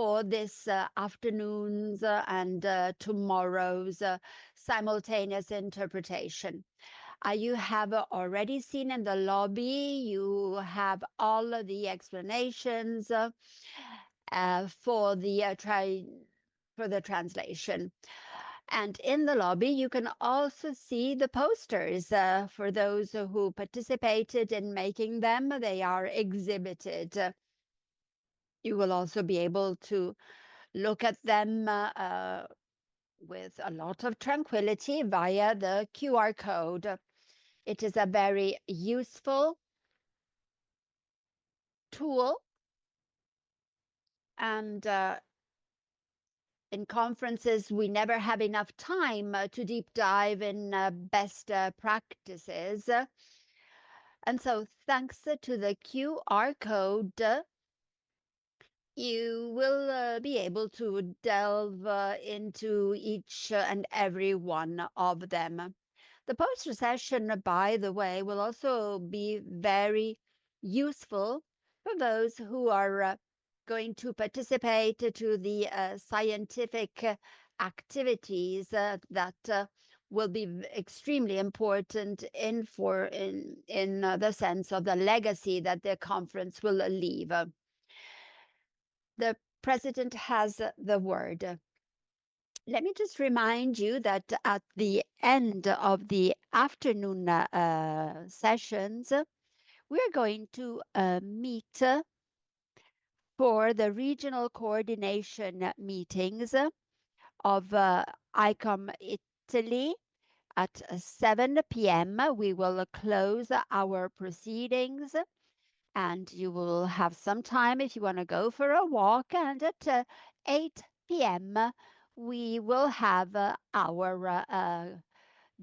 for this afternoon's and tomorrow's simultaneous interpretation. You have already seen in the lobby, you have all of the explanations for the translation. And in the lobby, you can also see the posters for those who participated in making them. They are exhibited. You will also be able to look at them with a lot of tranquility via the QR code. It is a very useful tool, and in conferences, we never have enough time to deep dive in best practices. And so thanks to the QR code, you will be able to delve into each and every one of them. The poster session, by the way, will also be very useful for those who are going to participate to the scientific activities that will be extremely important in the sense of the legacy that the conference will leave. The president has the word. Let me just remind you that at the end of the afternoon sessions, we're going to meet for the regional coordination meetings of ICOM Italy at 7 p.m. We will close our proceedings, and you will have some time if you want to go for a walk. And at 8 p.m., we will have our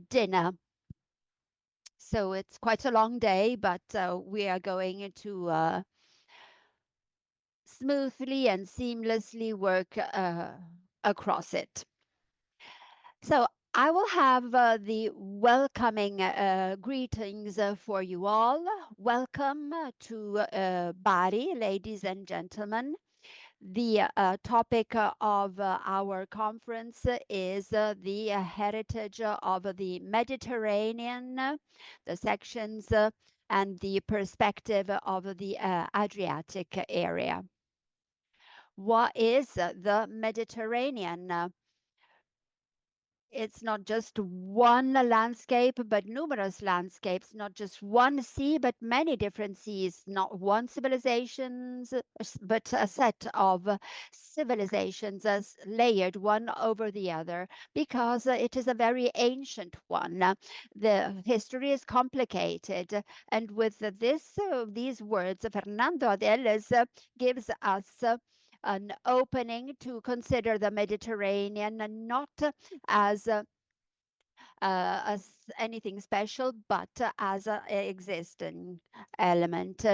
dinner. So it's quite a long day, but we are going to smoothly and seamlessly work across it. So I will have the welcoming greetings for you all. Welcome to Bari, ladies and gentlemen. The topic of our conference is the heritage of the Mediterranean, the sections and the perspective of the Adriatic area. What is the Mediterranean? It's not just one landscape, but numerous landscapes, not just one sea, but many different seas, not one civilizations, but a set of civilizations as layered one over the other, because it is a very ancient one. The history is complicated, and with these words, Fernando Adeles gives us an opening to consider the Mediterranean not as anything special, but as an existing element.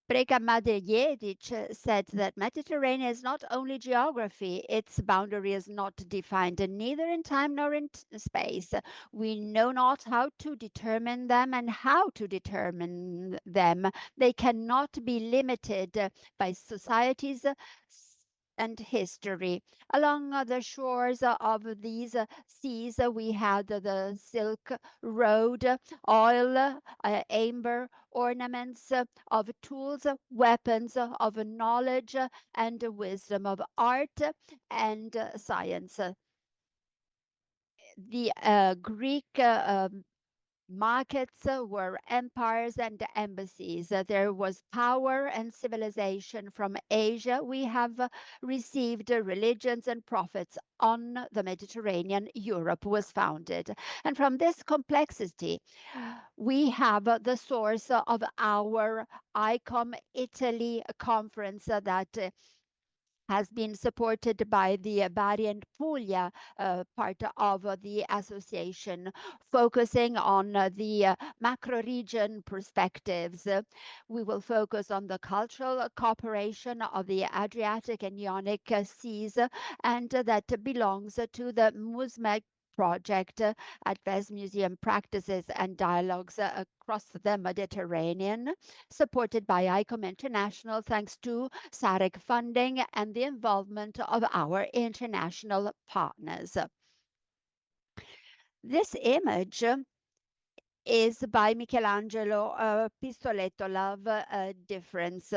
Brega Madejedic said that Mediterranean is not only geography, its boundary is not defined neither in time nor in space. We know not how to determine them and how to determine them. They cannot be limited by societies and history. Along the shores of these seas, we had the Silk Road, oil, amber, ornaments of tools, weapons of knowledge and wisdom, of art and science. The Greek markets were empires and embassies. There was power and civilization from Asia. We have received religions and prophets on the Mediterranean. Europe was founded. And from this complexity, we have the source of our ICOM Italy conference that has been supported by the Bari and Puglia part of the association, focusing on the macro region perspectives. We will focus on the cultural cooperation of the Adriatic and Ionic seas, and that belongs to the Muslim project advanced museum practices and dialogues across the Mediterranean, supported by ICOM International thanks to SAREC funding and the involvement of our international partners. This image is by Michelangelo, Pistoletto Love Difference.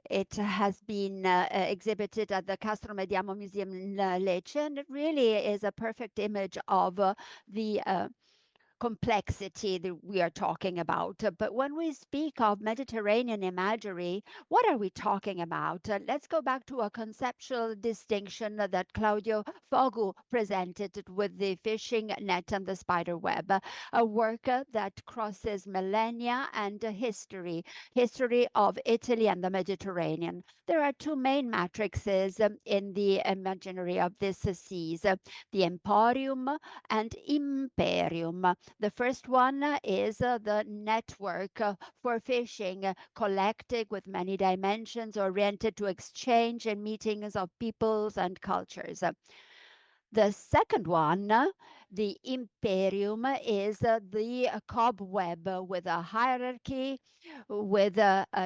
It has been exhibited at the Castro Mediamo Museum in Lecce, and it really is a perfect image of the complexity that we are talking about. But when we speak of Mediterranean imagery, what are we talking about? Let's go back to a conceptual distinction that Claudio Fogu presented with the fishing net and the spider web, a work that crosses millennia and history of Italy and the Mediterranean. There are two main matrices in the imaginary of this seas, the emporium and imperium. The first one is the network for fishing, collective with many dimensions, oriented to exchange and meetings of peoples and cultures. The second one, the imperium, is the cobweb with a hierarchy, with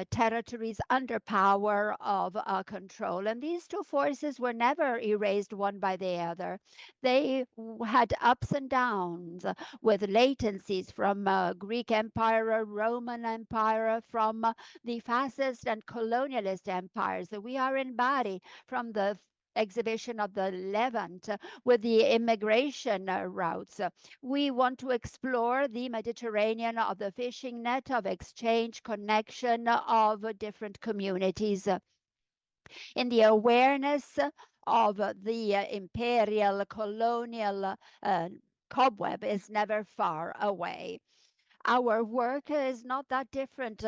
territories under power of control. And these two forces were never erased one by the other. They had ups and downs with latencies from Greek Empire, Roman Empire, from the fascist and colonialist empires. We are in Bari from the exhibition of the Levant with the immigration routes. We want to explore the Mediterranean of the fishing net of exchange, connection of different communities in the awareness of the imperial colonial cobweb is never far away. Our work is not that different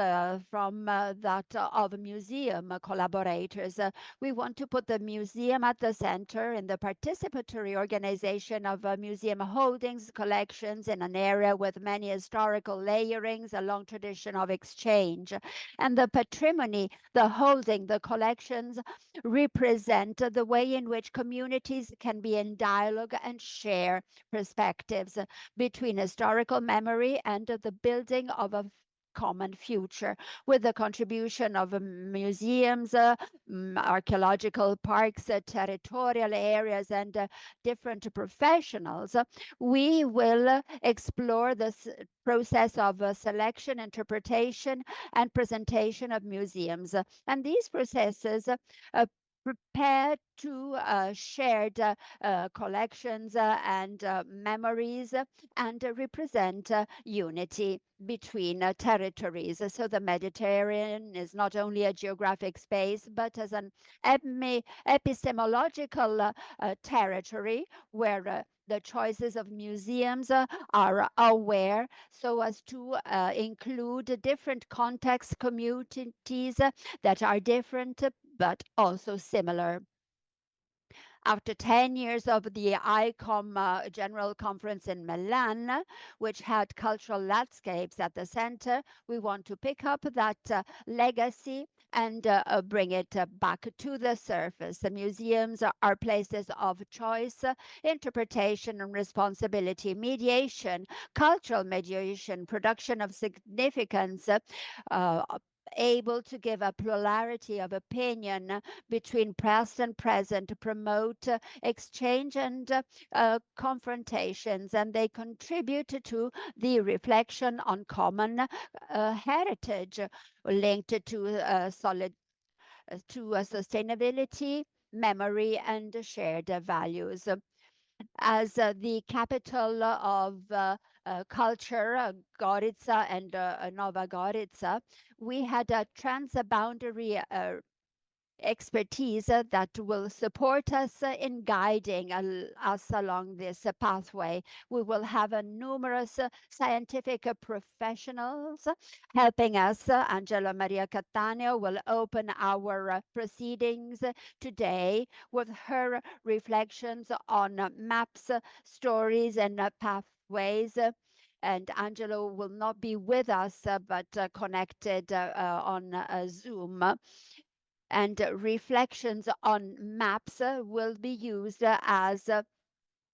from that of museum collaborators. We want to put the museum at the center in the participatory organization of museum holdings, collections in an area with many historical layerings, a long tradition of exchange. And the patrimony, the holding, the collections represent the way in which communities can be in dialogue and share perspectives between historical memory and the building of a common future with the contribution of museums, archaeological parks, territorial areas, and different professionals. We will explore this process of selection, interpretation, and presentation of museums. And these processes prepare to shared collections and memories and represent unity between territories. So the Mediterranean is not only a geographic space, but as an epistemological territory where the choices of museums are aware so as to include different context communities that are different but also similar. After 10 years of the ICOM General Conference in Milan, which had cultural landscapes at the center, we want to pick up that legacy and bring it back to the surface. The museums are places of choice, interpretation and responsibility, mediation, cultural mediation, production of significance, able to give a plurality of opinion between past and present, promote exchange and confrontations, and they contribute to the reflection on common heritage linked to solid to sustainability, memory, and shared values. As the capital of culture, Gorica and Nova Gorica, we had a transboundary expertise that will support us in guiding us along this pathway. We will have numerous scientific professionals helping us. Angelo Maria Cattaneo will open our proceedings today with her reflections on maps, stories, and pathways. And Angelo will not be with us, but connected on Zoom, and reflections on maps will be used as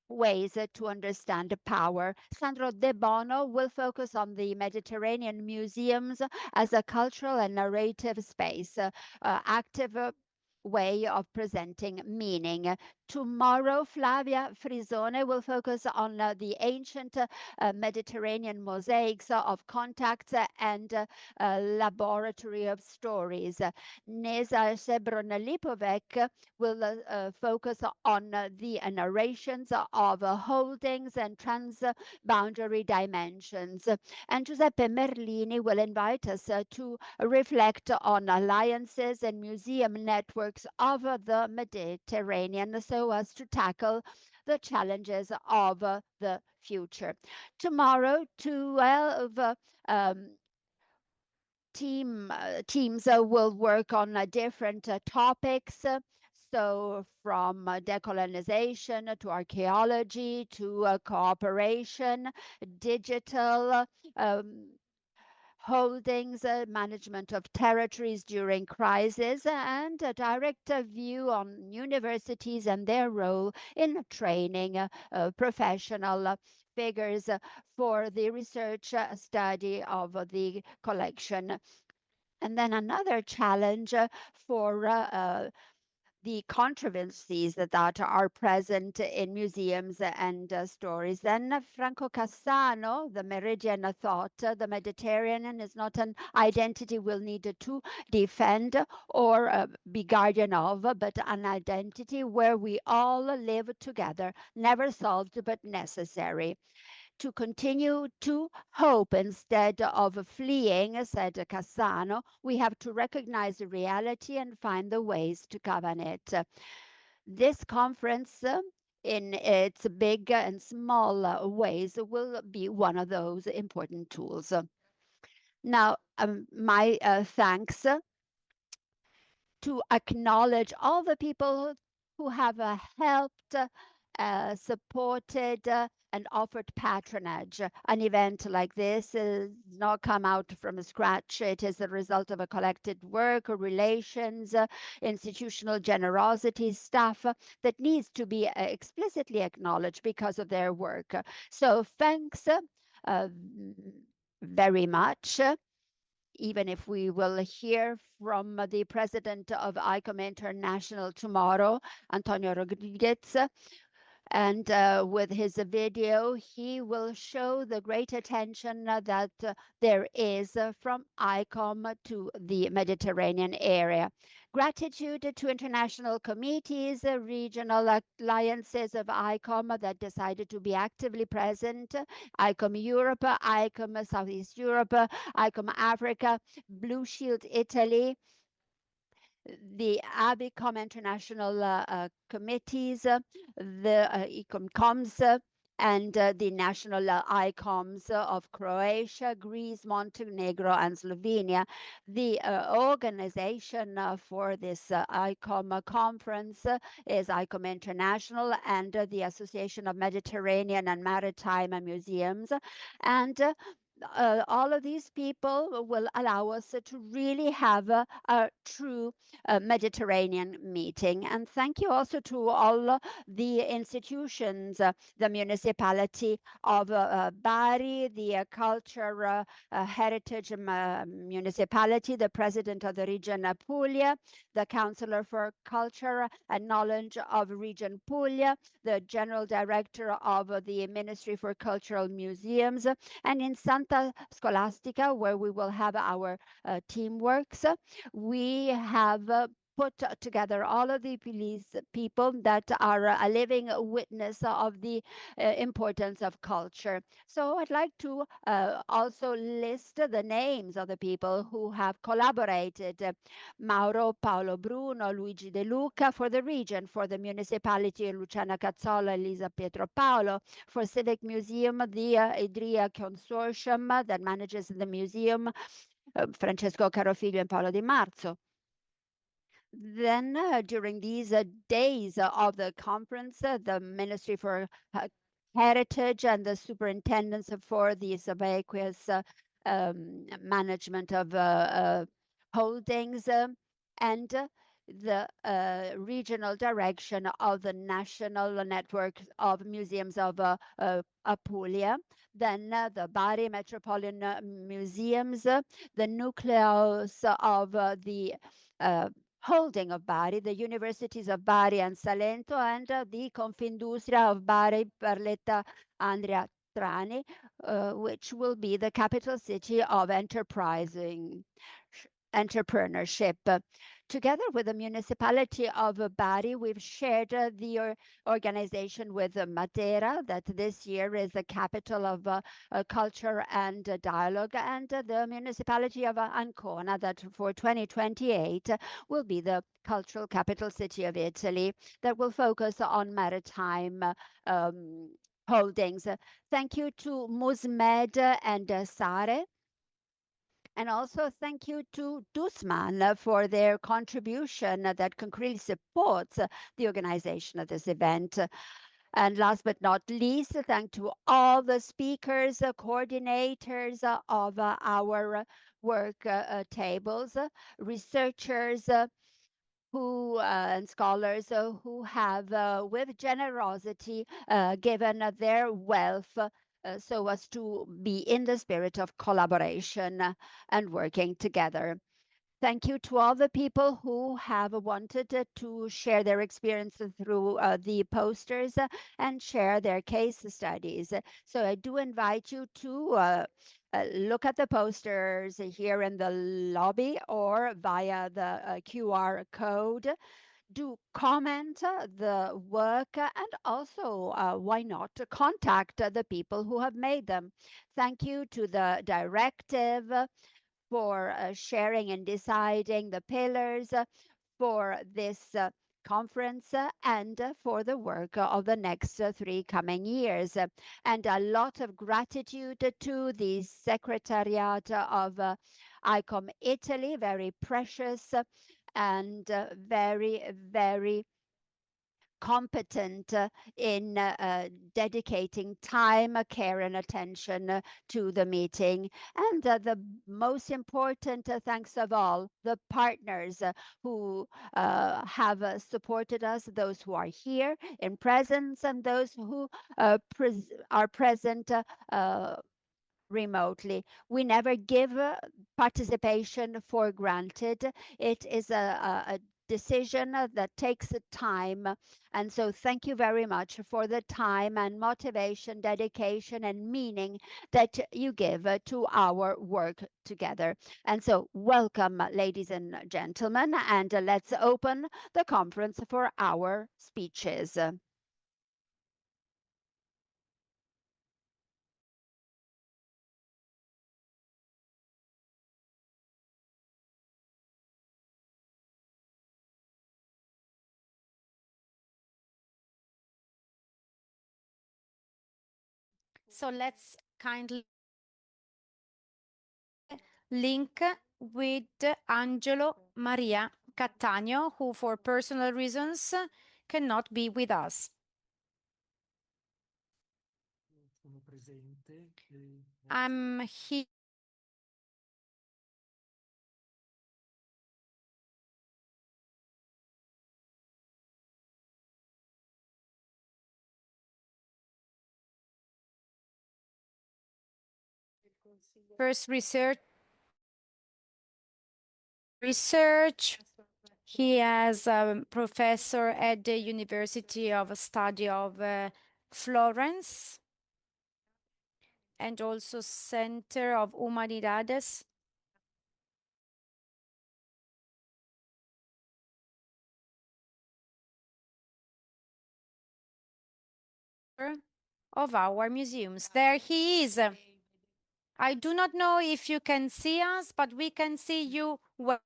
ways to understand power. Sandro Debono will focus on the Mediterranean museums as a cultural and narrative space, active way of presenting meaning. Tomorrow, Flavia Frisone will focus on the ancient Mediterranean mosaics of contacts and laboratory of stories. Neza Sebron-Lipovec will focus on the narrations of holdings and transboundary dimensions. And Giuseppe Merlini will invite us to reflect on alliances and museum networks of the Mediterranean so as to tackle the challenges of the future. Tomorrow, 12 um, teams will work on different topics. So, from decolonization to archaeology to cooperation, digital holdings, management of territories during crisis, and a direct view on universities and their role in training professional figures for the research study of the collection. And then another challenge for the controversies that are present in museums and stories. Then Franco Cassano, the Meridian thought, the Mediterranean is not an identity we'll need to defend or be guardian of, but an identity where we all live together, never solved but necessary to continue to hope instead of fleeing, said Cassano. We have to recognize the reality and find the ways to govern it. This conference, in its big and small ways, will be one of those important tools. Now, my thanks to acknowledge all the people who have helped, supported, and offered patronage. An event like this does not come out from scratch. It is the result of a collected work, relations, institutional generosity, staff that needs to be explicitly acknowledged because of their work. So thanks very much, even if we will hear from the president of ICOM International tomorrow, Antonio Rodriguez. And with his video, he will show the great attention that there is from ICOM to the Mediterranean area. Gratitude to international committees, regional alliances of ICOM that decided to be actively present, ICOM Europe, ICOM Southeast Europe, ICOM Africa, Blue Shield Italy, the ABICOM international committees, the ECOMCOMs, and the national ICOMs of Croatia, Greece, Montenegro, and Slovenia. The organization for this ICOM conference is ICOM International and the Association of Mediterranean and Maritime Museums. And all of these people will allow us to really have a true Mediterranean meeting. And thank you also to all the institutions, the municipality of Bari, the culture heritage municipality, the president of the region Puglia, the councillor for culture and knowledge of region Puglia, the general director of the Ministry for Cultural Museums, and in Santa Scholastica, where we will have our teamworks, we have put together all of the police people that are a living witness of the importance of culture. So I'd like to also list the names of the people who have collaborated. Mauro Paolo Bruno, Luigi De Luca for the region, for the municipality, Luciana Cazzola, Elisa Pietro Paolo, for Civic Museum, the Idria Consortium that manages the museum, Francesco Carofiglio and Paolo Di Marzo. Then, during these days of the conference, the Ministry for Heritage and the Superintendents for the subaqueous management of holdings and the regional direction of the National Network of Museums of Apulia, then the Bari Metropolitan Museums, the nucleus of the holding of Bari, the universities of Bari and Salento, and the Confindustria of Bari, Barletta, Andria Trani, which will be the capital city of entrepreneurship. Together with the municipality of Bari, we've shared the organization with Matera, that this year is the capital of culture and dialogue, and the municipality of Ancona, that for 2028 will be the cultural capital city of Italy, that will focus on maritime holdings. Thank you to Musmed and Sare. And also thank you to Dusman for their contribution that concretely supports the organization of this event. And last but not least, thank to all the speakers, coordinators of our work tables, researchers, who and scholars who have, with generosity, given their wealth so as to be in the spirit of collaboration and working together. Thank you to all the people who have wanted to share their experiences through the posters and share their case studies. So I do invite you to look at the posters here in the lobby or via the QR code. Do comment the work and also, why not, contact the people who have made them. Thank you to the directive for sharing and deciding the pillars for this conference and for the work of the next 3 coming years. And a lot of gratitude to the Secretariat of ICOM Italy, very precious and very, very competent in dedicating time, care, and attention to the meeting. And the most important thanks of all, the partners who have supported us, those who are here in presence and those who are present remotely. We never give participation for granted. It is a decision that takes time. And so thank you very much for the time and motivation, dedication, and meaning that you give to our work together. And so welcome, ladies and gentlemen, and let's open the conference for our speeches. So let's kindly link with Angelo Maria Cattaneo, who for personal reasons cannot be with us. I'm here. First research. He is a professor at the University of Study of Florence and also Center of Humanidades. Of our museums. There he is. I do not know if you can see us, but we can see you well.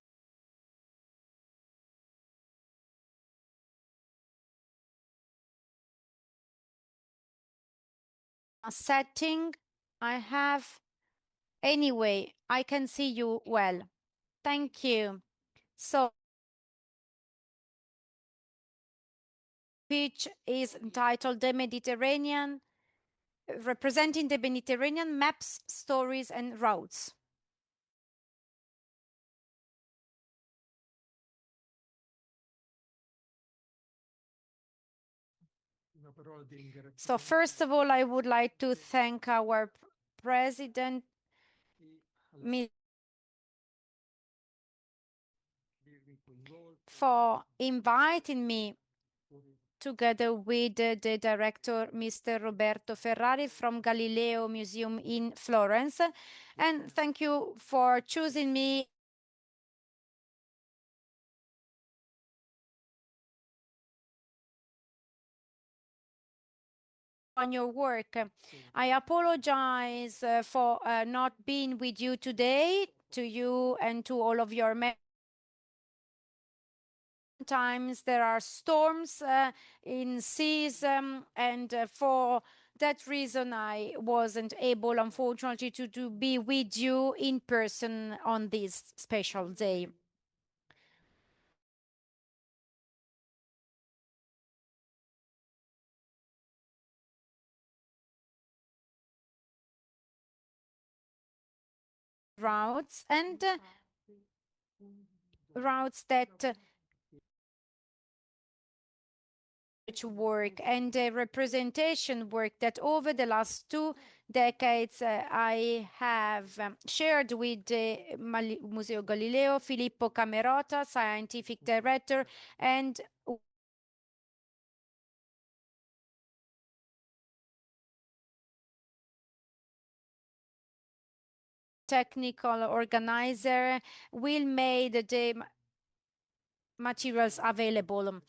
A setting I have. Anyway, I can see you well. Thank you. So, speech is entitled The Mediterranean, representing the Mediterranean maps, stories, and routes. So first of all, I would like to thank our president, for inviting me together with the director, Mr. Roberto Ferrari from Galileo Museum in Florence. And thank you for choosing me on your work. I apologize for not being with you today, to you and to all of your members. Sometimes there are storms in seas, and for that reason, I wasn't able, unfortunately, to be with you in person on this special day. Routes and routes that work and representation work that over the last 2 decades I have shared with Museo Galileo, Filippo Camerota, scientific director, and technical organizer will make the materials available.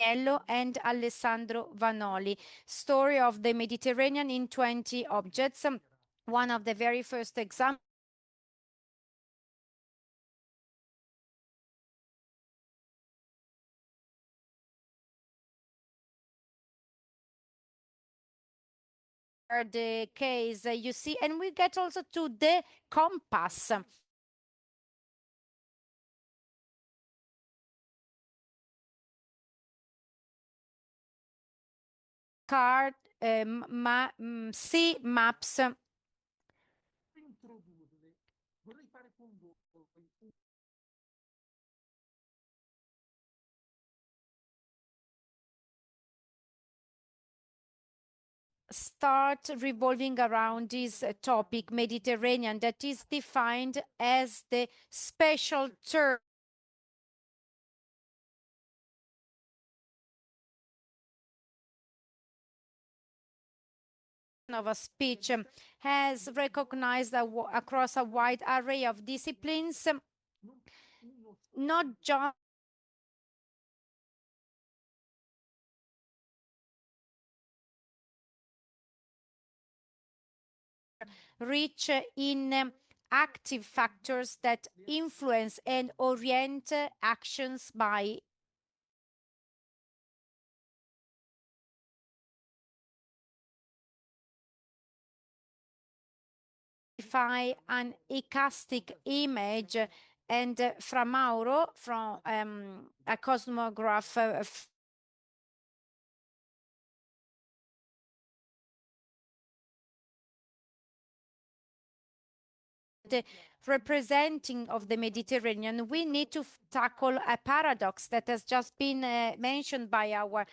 And Alessandro Vanoli, Story of the Mediterranean in 20 Objects. One of the very first examples the case you see, and we get also to the compass. Card, sea maps. Start revolving around this topic, Mediterranean, that is defined as the special term of a speech, has recognized across a wide array of disciplines, not just rich in active factors that influence and orient actions by an ecastic image. And Fra Mauro, from a cosmograph, the representing of the Mediterranean, we need to tackle a paradox that has just been mentioned by our.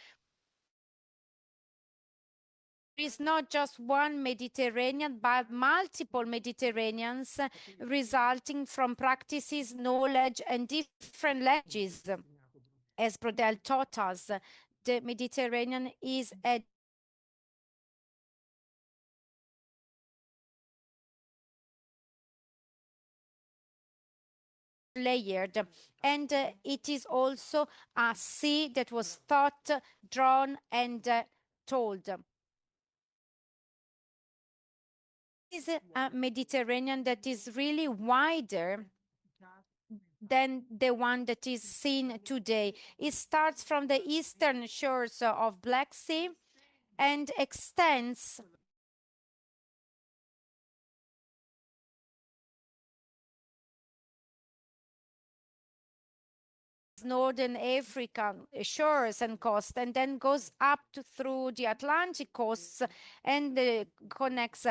There is not just one Mediterranean, but multiple Mediterraneans resulting from practices, knowledge, and different languages. As Brodel taught us, the Mediterranean is a layered, and it is also a sea that was thought, drawn, and told. Is a Mediterranean that is really wider than the one that is seen today. It starts from the eastern shores of Black Sea and extends northern African shores and coast, and then goes up through the Atlantic coasts and connects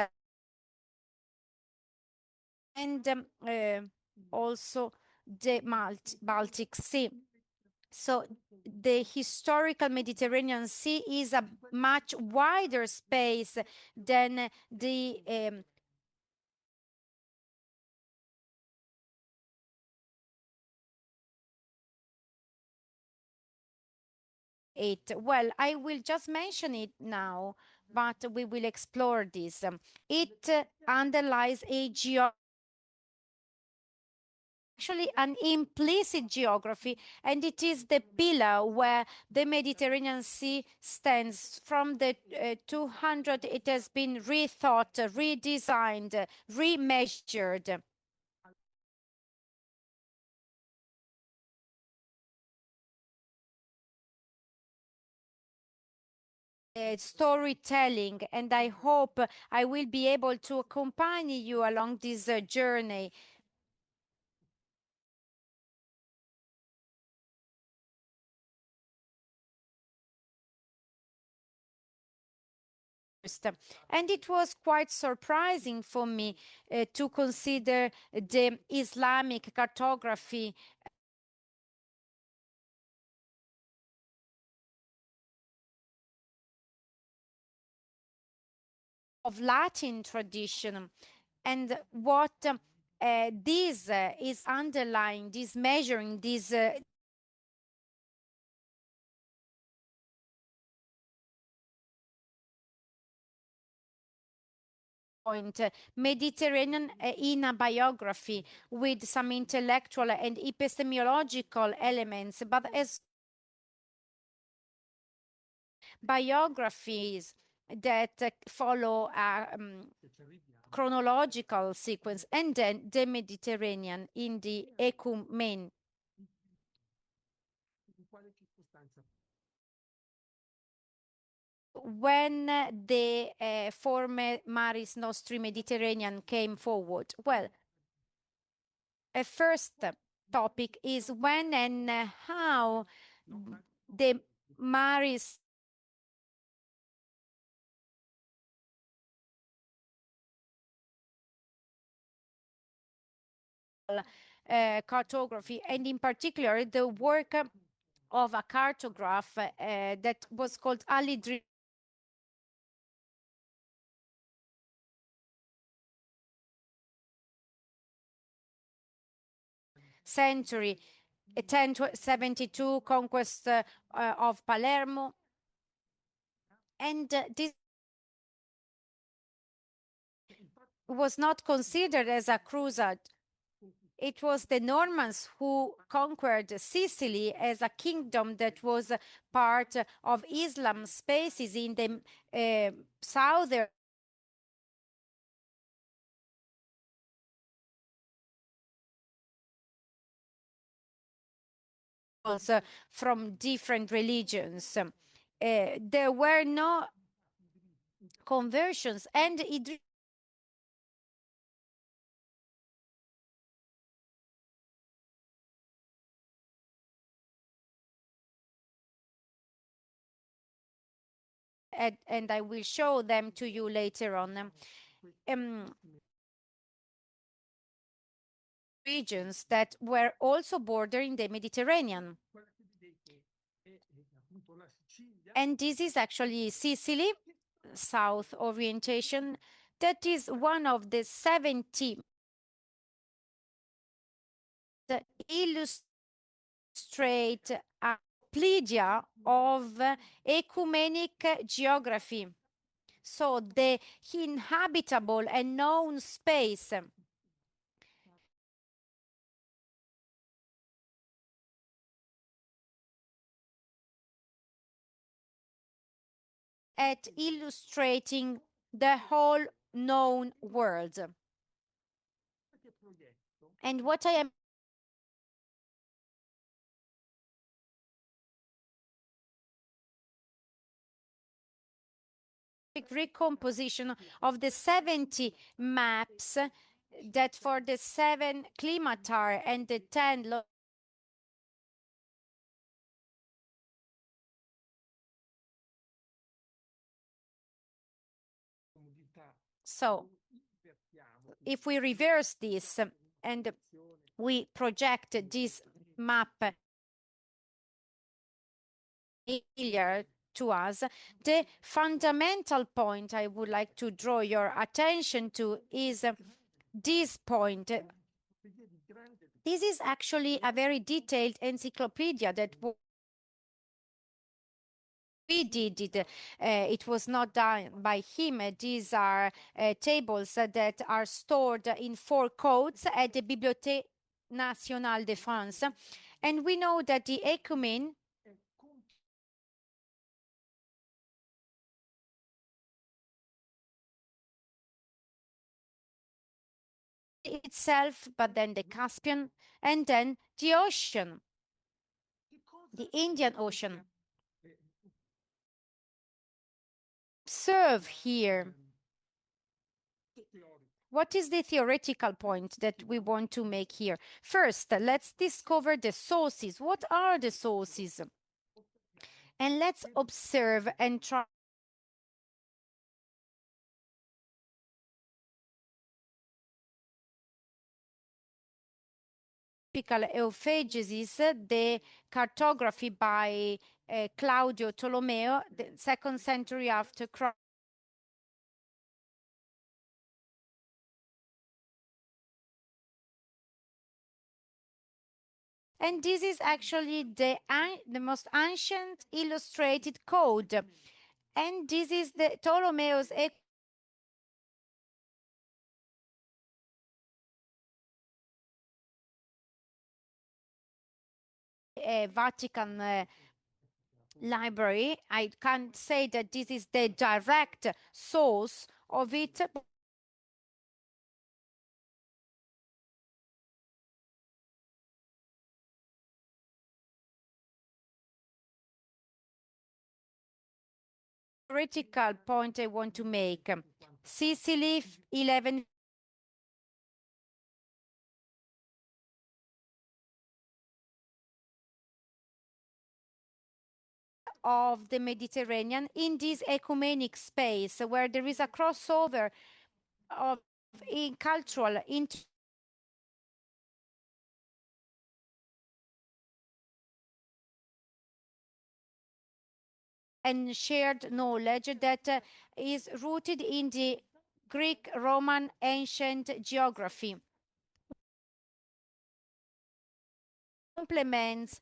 and also the Baltic Sea. So the historical Mediterranean Sea is a much wider space than the it. Well, I will just mention it now, but we will explore this. It underlies a actually an implicit geography, and it is the pillar where the Mediterranean Sea stands. From the 200, it has been rethought, redesigned, remeasured. Storytelling, and I hope I will be able to accompany you along this journey. And it was quite surprising for me to consider the Islamic cartography of Latin tradition, and what this is underlying, this measuring, this point, Mediterranean in a biography with some intellectual and epistemological elements, but as biographies that follow a chronological sequence, and then the Mediterranean in the ecumen. When the former Maris Nostri Mediterranean came forward? Well, a first topic is when and how the Maris cartography, and in particular the work of a cartograph that was called Ali century, 1072 conquest of Palermo, and this was not considered as a crusade. It was the Normans who conquered Sicily as a kingdom that was part of Islam spaces in the southern from different religions. There were no conversions, and it and I will show them to you later on. Regions that were also bordering the Mediterranean. And this is actually Sicily, south orientation. That is one of the 70 that illustrate a plegia of ecumenic geography. So the inhabitable and known space at illustrating the whole known world. And what I am recomposition of the 70 maps that for the 7 climatar and the 10 so if we reverse this and we project this map familiar to us, the fundamental point I would like to draw your attention to is this point. This is actually a very detailed encyclopedia that we did it. It was not done by him. These are tables that are stored in 4 codes at the Bibliothèque Nationale de France. And we know that the ecumen itself, but then the Caspian, and then the ocean, the Indian Ocean. Observe here. What is the theoretical point that we want to make here? First, let's discover the sources. What are the sources? And let's observe and try typical euphagesis, the cartography by Claudio Tolomeo, the 2nd century after Christ. And this is actually the most ancient illustrated code. And this is the Ptolemaeus Vatican library. I can't say that this is the direct source of it. Critical point I want to make. Sicily, 11 of the Mediterranean in this ecumenic space where there is a crossover of in cultural and shared knowledge that is rooted in the Greek, Roman, ancient geography. Complements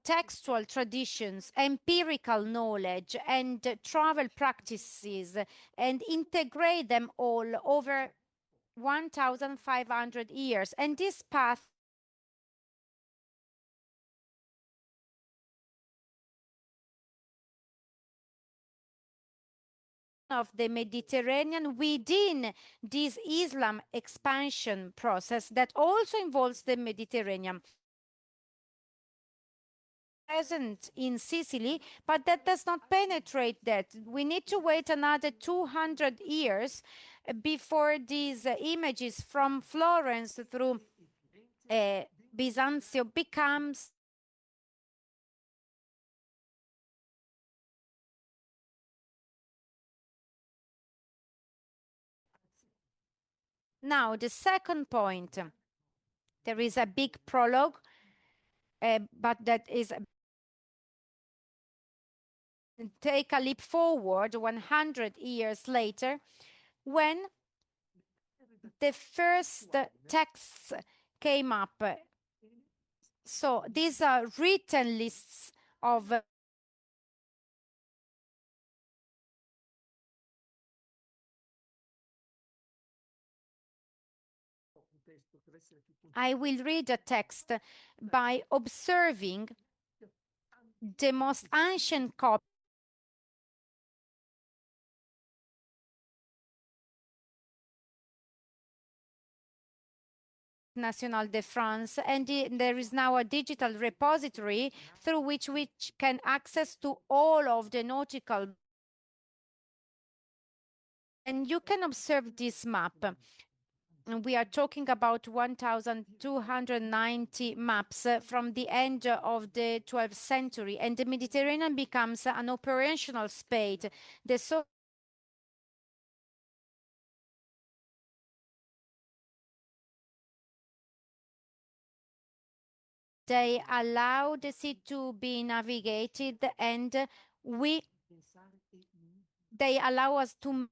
textual traditions, empirical knowledge, and travel practices, and integrate them all over 1,500 years. And this path of the Mediterranean within this Islam expansion process that also involves the Mediterranean. Present in Sicily, but that does not penetrate that. We need to wait another 200 years before these images from Florence through Byzantium becomes now the second point. There is a big prologue, but that is take a leap forward 100 years later when the first texts came up. So these are written lists of I will read a text by observing the most ancient copy National de France, and there is now a digital repository through which we can access to all of the nautical. And you can observe this map. And we are talking about 1,290 maps from the end of the 12th century, and the Mediterranean becomes an operational space. The They allow the sea to be navigated, and they allow us to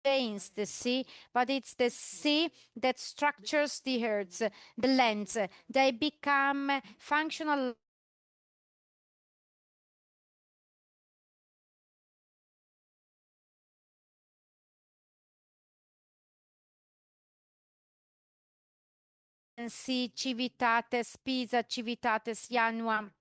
against the sea, but it's the sea that structures the earth, the lands. They become functional sea, civitates Pisa, civitates Janua.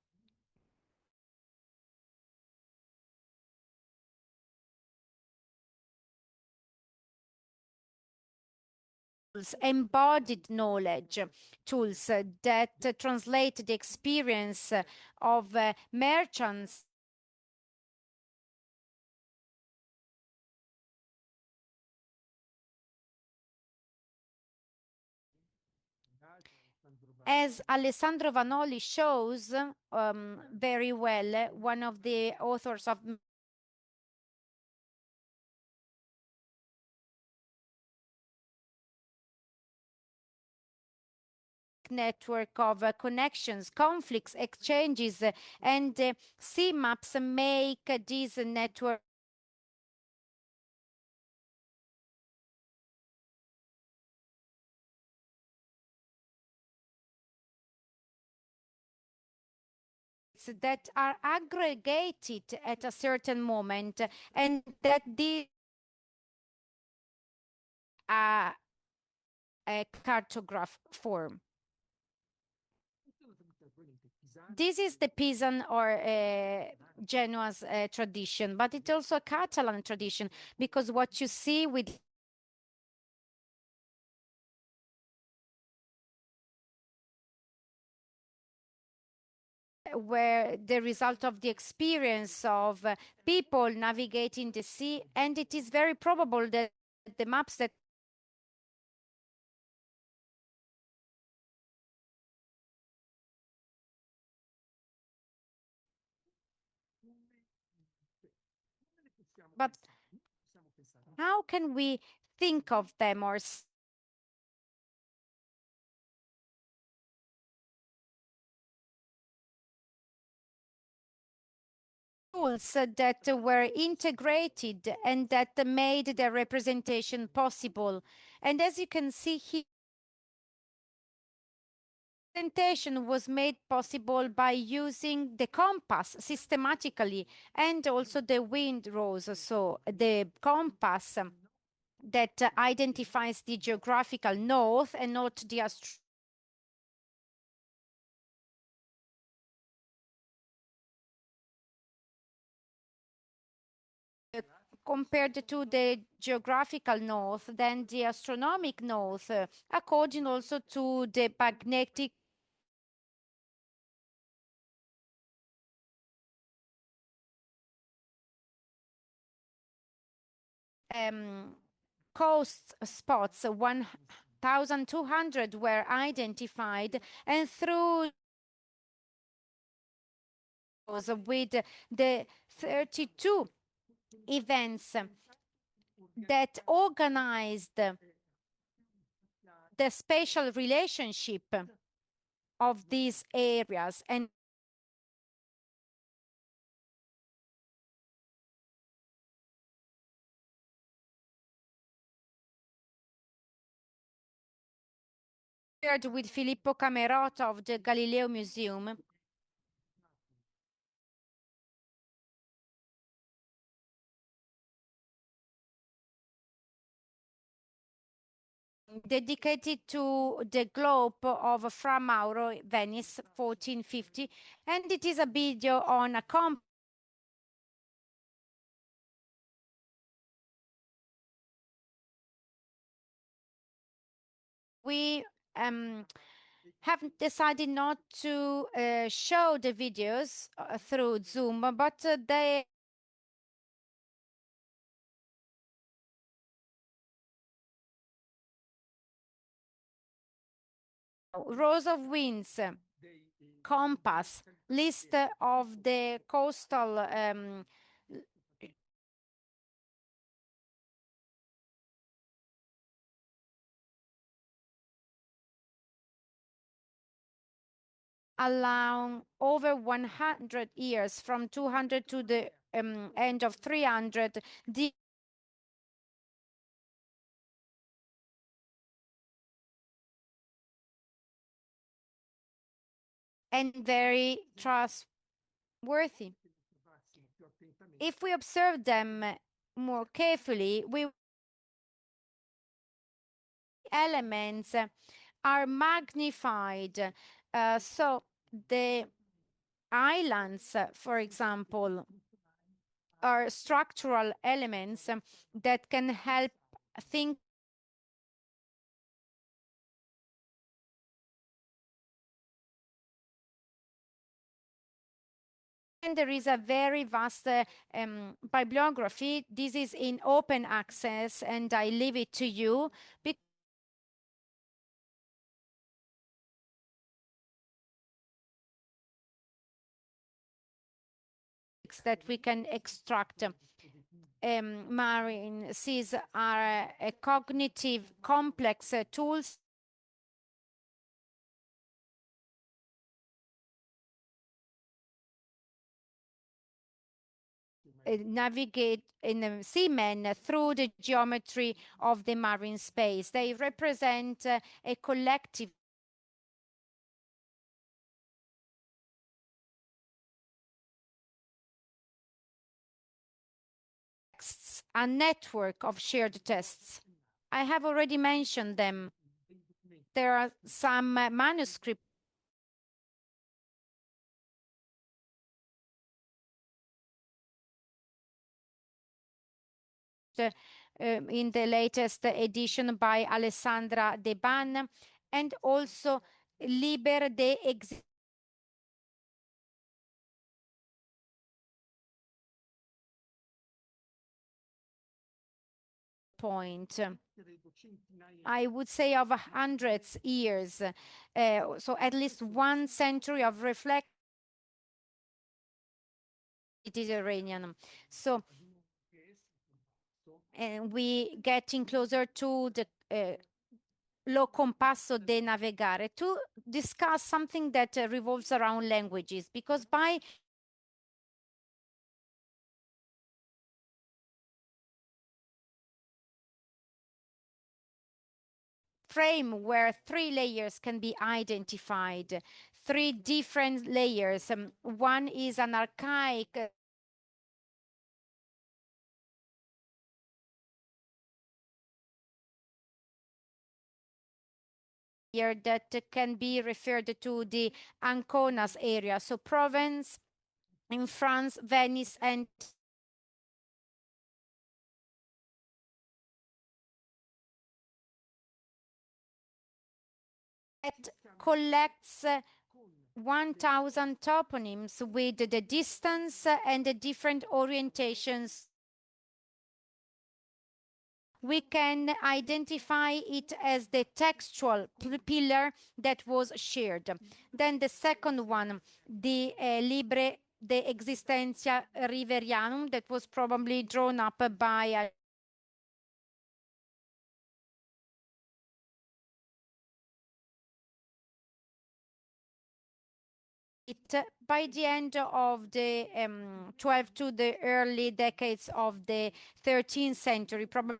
Embodied knowledge tools that translate the experience of merchants as Alessandro Vanoli shows very well, one of the authors of network of connections, conflicts, exchanges, and sea maps make these networks that are aggregated at a certain moment, and that the a cartograph form. This is the Pisan or Genoa's tradition, but it's also a Catalan tradition, because what you see with where the result of the experience of people navigating the sea, and it is very probable that the maps that but how can we think of them or tools that were integrated and that made the representation possible? And as you can see here, representation was made possible by using the compass systematically, and also the wind rose. So the compass that identifies the geographical north and not the compared to the geographical north, then the astronomic north, according also to the magnetic coast spots. 1,200 were identified, and through with the 32 events that organized the spatial relationship of these areas, and shared with Filippo Camerota of the Galileo Museum. Dedicated to the globe of Fra Mauro, Venice, 1450, and it is a video on a we have decided not to show the videos through Zoom, but they Rose of Winds, compass, list of the coastal along over 100 years, from 200 to the end of 300, and very trustworthy. If we observe them more carefully, elements are magnified. So the islands, for example, are structural elements that can help think. And there is a very vast bibliography. This is in open access, and I leave it to you that we can extract. Marine seas are a cognitive complex tools navigate in seamen through the geometry of the marine space. They represent a collective texts, a network of shared tests. I have already mentioned them. There are some manuscripts in the latest edition by Alessandra Deban, and also Liber de point. I would say of hundreds years, so at least 1 century of reflection Mediterranean. So, and we getting closer to the Lo compasso de navegare to discuss something that revolves around languages, because by frame where 3 layers can be identified, 3 different layers. One is an archaic layer that can be referred to the Anconas area, so Provence in France, Venice, and it collects 1,000 toponyms with the distance and the different orientations. We can identify it as the textual pillar that was shared. Then the second one, the Libre de Existentia Riverianum, that was probably drawn up by by the end of the 12th to the early decades of the 13th century, probably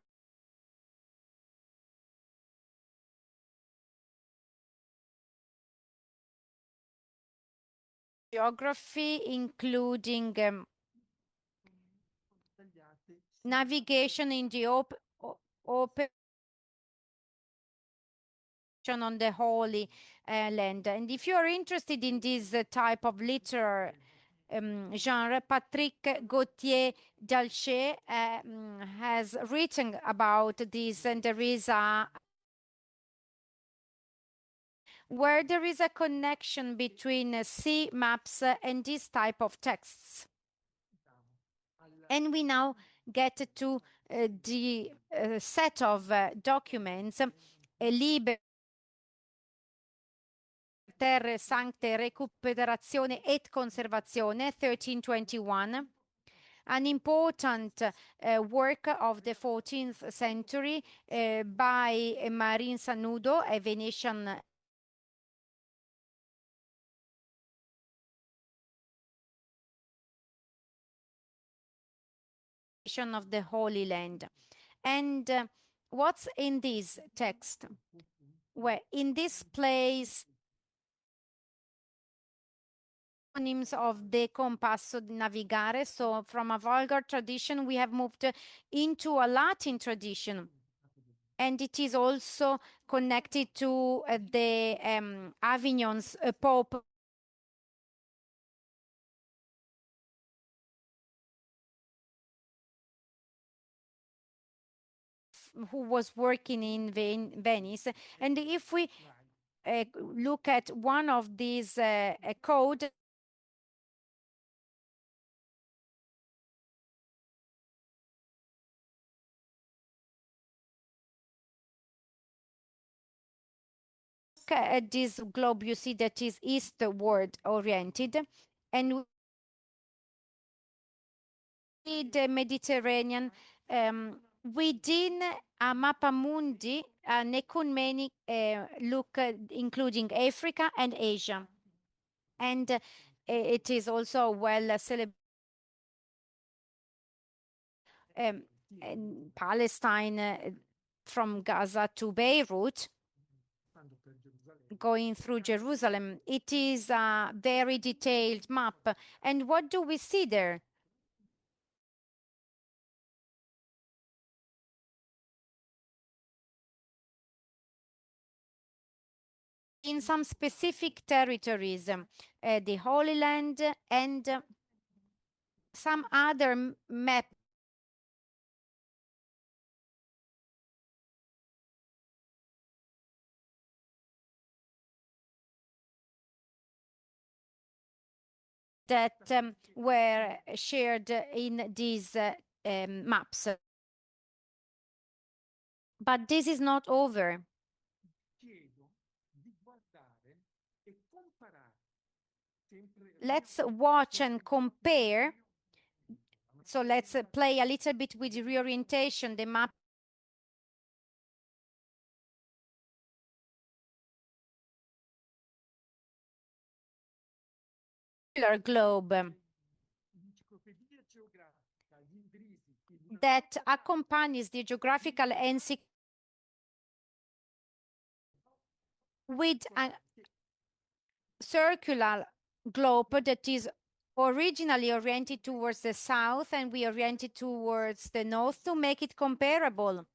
geography, including navigation in the open on the Holy Land. And if you're interested in this type of literature genre, Patrick Gauthier Dalchet has written about this, and there is where there is a connection between sea maps and this type of texts. And we now get to the set of documents, Liber Terre Sancte Recuperazione et Conservazione, 1321, an important work of the 14th century by Marin Sanudo, a Venetian of the Holy Land. And what's in this text? Where in this place, synonyms of the compasso di navigare. So from a vulgar tradition, we have moved into a Latin tradition. And it is also connected to the Avignon's Pope who was working in Venice. And if we look at one of these code, at this globe, you see that is eastward oriented, and the Mediterranean within a mappa mundi, an ecumenic look, including Africa and Asia. And it is also well celebrated in Palestine, from Gaza to Beirut, going through Jerusalem. It is a very detailed map. And what do we see there? In some specific territories, the Holy Land and some other map that were shared in these maps. But this is not over. Let's watch and compare. So let's play a little bit with the reorientation, the map. Globe that accompanies the geographical encyclopedia with a circular globe that is originally oriented towards the south, and we oriented towards the north to make it comparable.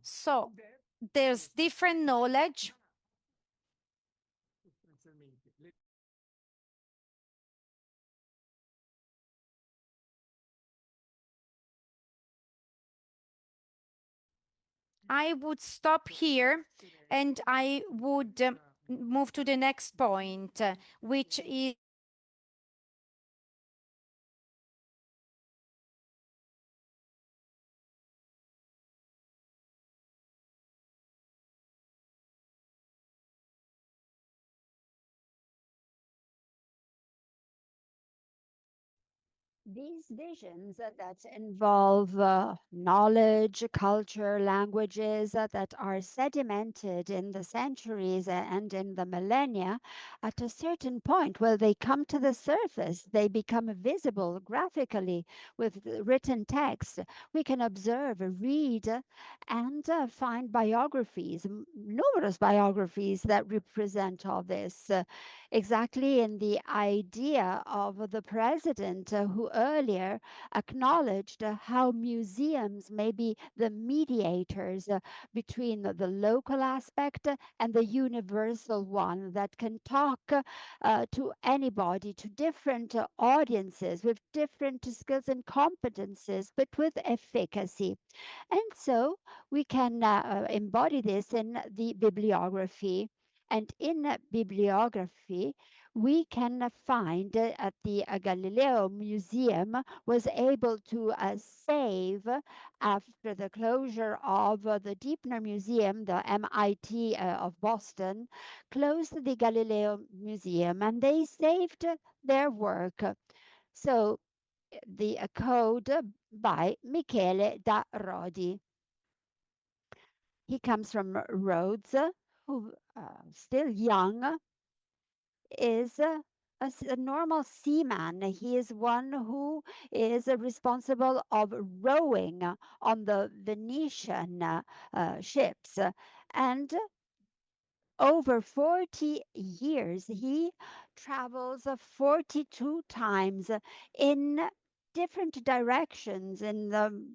So there's different knowledge. I would stop here and I would move to the next point, which is These visions that involve knowledge, culture, languages that are sedimented in the centuries and in the millennia, at a certain point, where they come to the surface, they become visible graphically with written text. We can observe, read, and find biographies, numerous biographies that represent all this. Exactly in the idea of the president who earlier acknowledged how museums may be the mediators between the local aspect and the universal one that can talk to anybody, to different audiences with different skills and competences, but with efficacy. And so we can embody this in the bibliography. And in bibliography, we can find at the Galileo Museum was able to save after the closure of the Deepner Museum, the MIT of Boston, closed the Galileo Museum and they saved their work. So the code by Michele da Rodi. He comes from Rhodes, who still young, is a normal seaman. He is one who is responsible of rowing on the Venetian ships. And over 40 years, he travels 42 times in different directions in the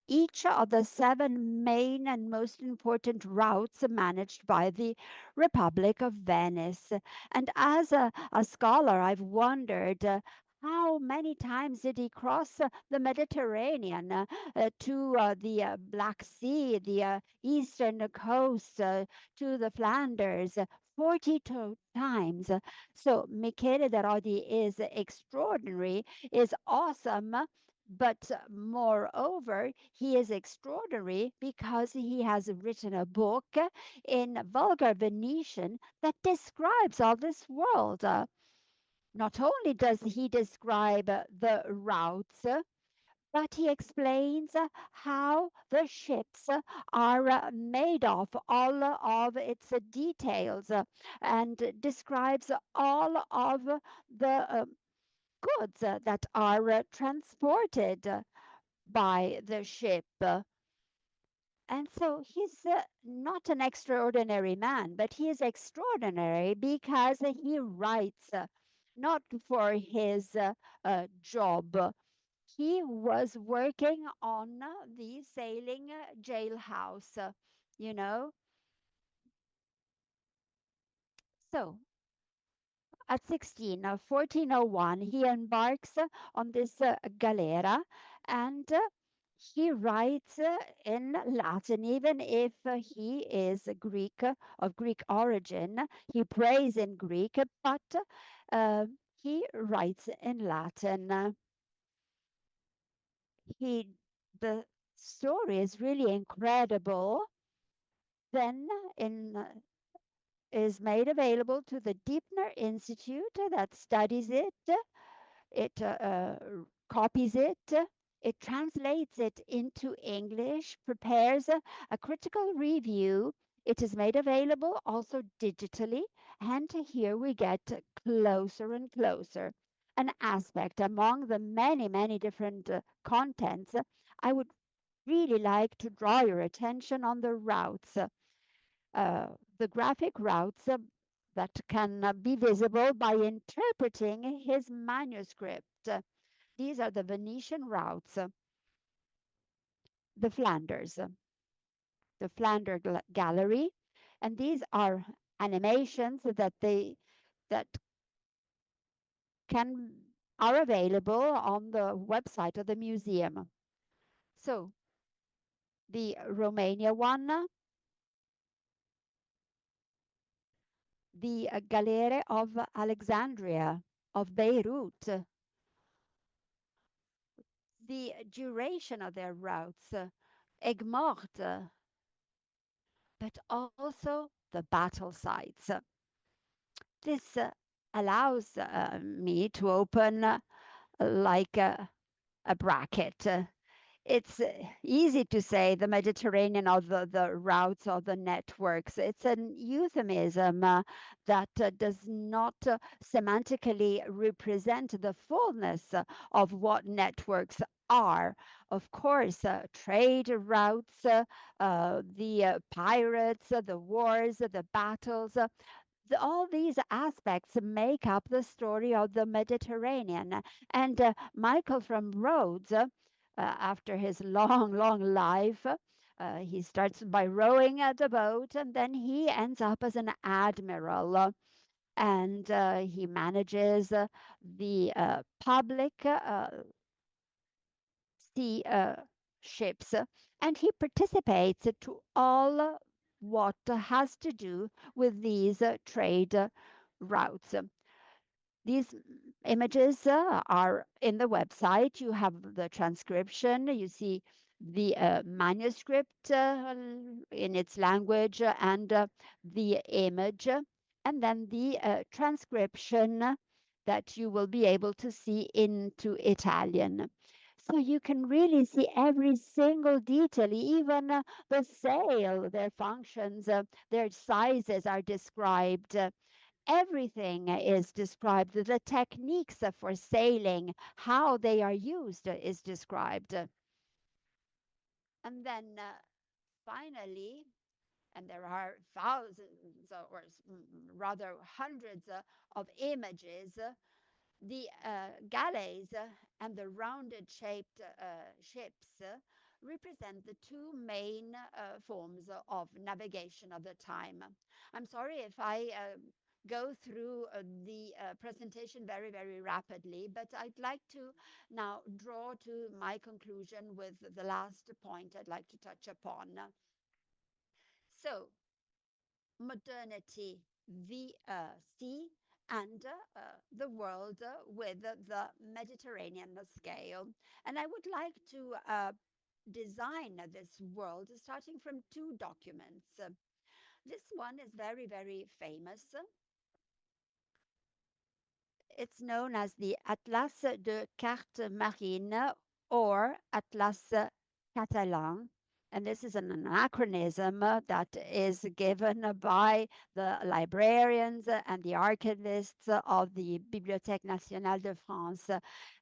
each of the seven main and most important routes managed by the Republic of Venice. And as a scholar, I've wondered how many times did he cross the Mediterranean to the Black Sea, the eastern coast, to the Flanders? 42 times. So Michele de Rodi is extraordinary, is awesome, but moreover, he is extraordinary because he has written a book in vulgar Venetian that describes all this world. Not only does he describe the routes, but he explains how the ships are made of, all of its details, and describes all of the goods that are transported by the ship. And so he's not an extraordinary man, but he is extraordinary because he writes not for his job. He was working on the sailing jailhouse, you know. So at 16, 1401, he embarks on this galera, and he writes in Latin, even if he is Greek, of Greek origin. He prays in Greek, but uh, he writes in Latin. He, the story is really incredible. Then in is made available to the Deepner Institute that studies it. It copies it, it translates it into English, prepares a critical review. It is made available also digitally, and here we get closer and closer. An aspect among the many, many different contents, I would really like to draw your attention on the routes, the graphic routes that can be visible by interpreting his manuscript. These are the Venetian routes, the Flanders, the Flanders Gallery, and these are animations that can are available on the website of the museum. So the Romania one, the Galere of Alexandria, of Beirut, the duration of their routes, Aigues-Mortes, but also the battle sites. This allows me to open like a bracket. It's easy to say the Mediterranean or the routes or the networks. It's an euphemism that does not semantically represent the fullness of what networks are. Of course, trade routes, the pirates, the wars, the battles, all these aspects make up the story of the Mediterranean. And Michael from Rhodes, after his long, long life, he starts by rowing at the boat, and then he ends up as an admiral. And he manages the public sea ships, and he participates to all what has to do with these trade routes. These images are in the website. You have the transcription. You see the manuscript in its language and the image, and then the transcription that you will be able to see into Italian. So you can really see every single detail, even the sail, their functions, their sizes are described. Everything is described. The techniques for sailing, how they are used is described. And then finally, and there are thousands rather hundreds of images, the galleys and the rounded shaped ships represent the two main forms of navigation of the time. I'm sorry if I go through the presentation very, very rapidly, but I'd like to now draw to my conclusion with the last point I'd like to touch upon. So, modernity, the sea, and the world with the Mediterranean scale. And I would like to design this world starting from two documents. This one is very, very famous. It's known as the Atlas de Cartes Marines or Atlas Catalan. And this is an anachronism that is given by the librarians and the archivists of the Bibliothèque Nationale de France,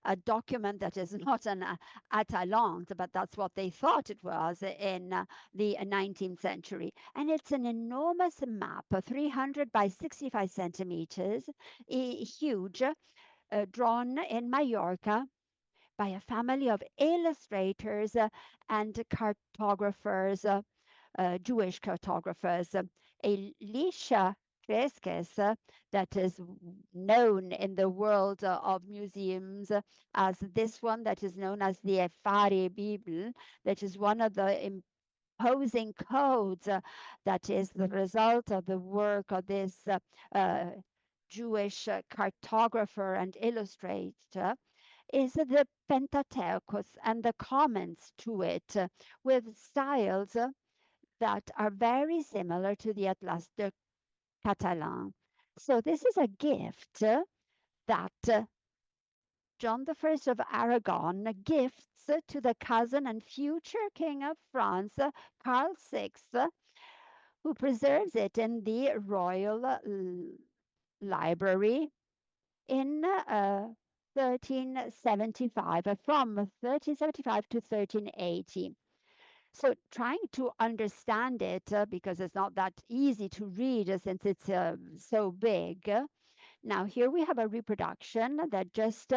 a document that is not an Atalante, but that's what they thought it was in the 19th century. And it's an enormous map, 300 by 65 centimeters, huge, drawn in Mallorca by a family of illustrators and cartographers, Jewish cartographers. Elisha Kreskes, that is known in the world of museums as this one that is known as the Efari Bible, that is one of the imposing codes that is the result of the work of this Jewish cartographer and illustrator, is the Pentateuch and the comments to it with styles that are very similar to the Atlas de Catalan. So this is a gift that John I of Aragon gifts to the cousin and future king of France, Carl VI, who preserves it in the royal library in 1375, from 1375 to 1380. So trying to understand it, because it's not that easy to read since it's so big. Now here we have a reproduction that just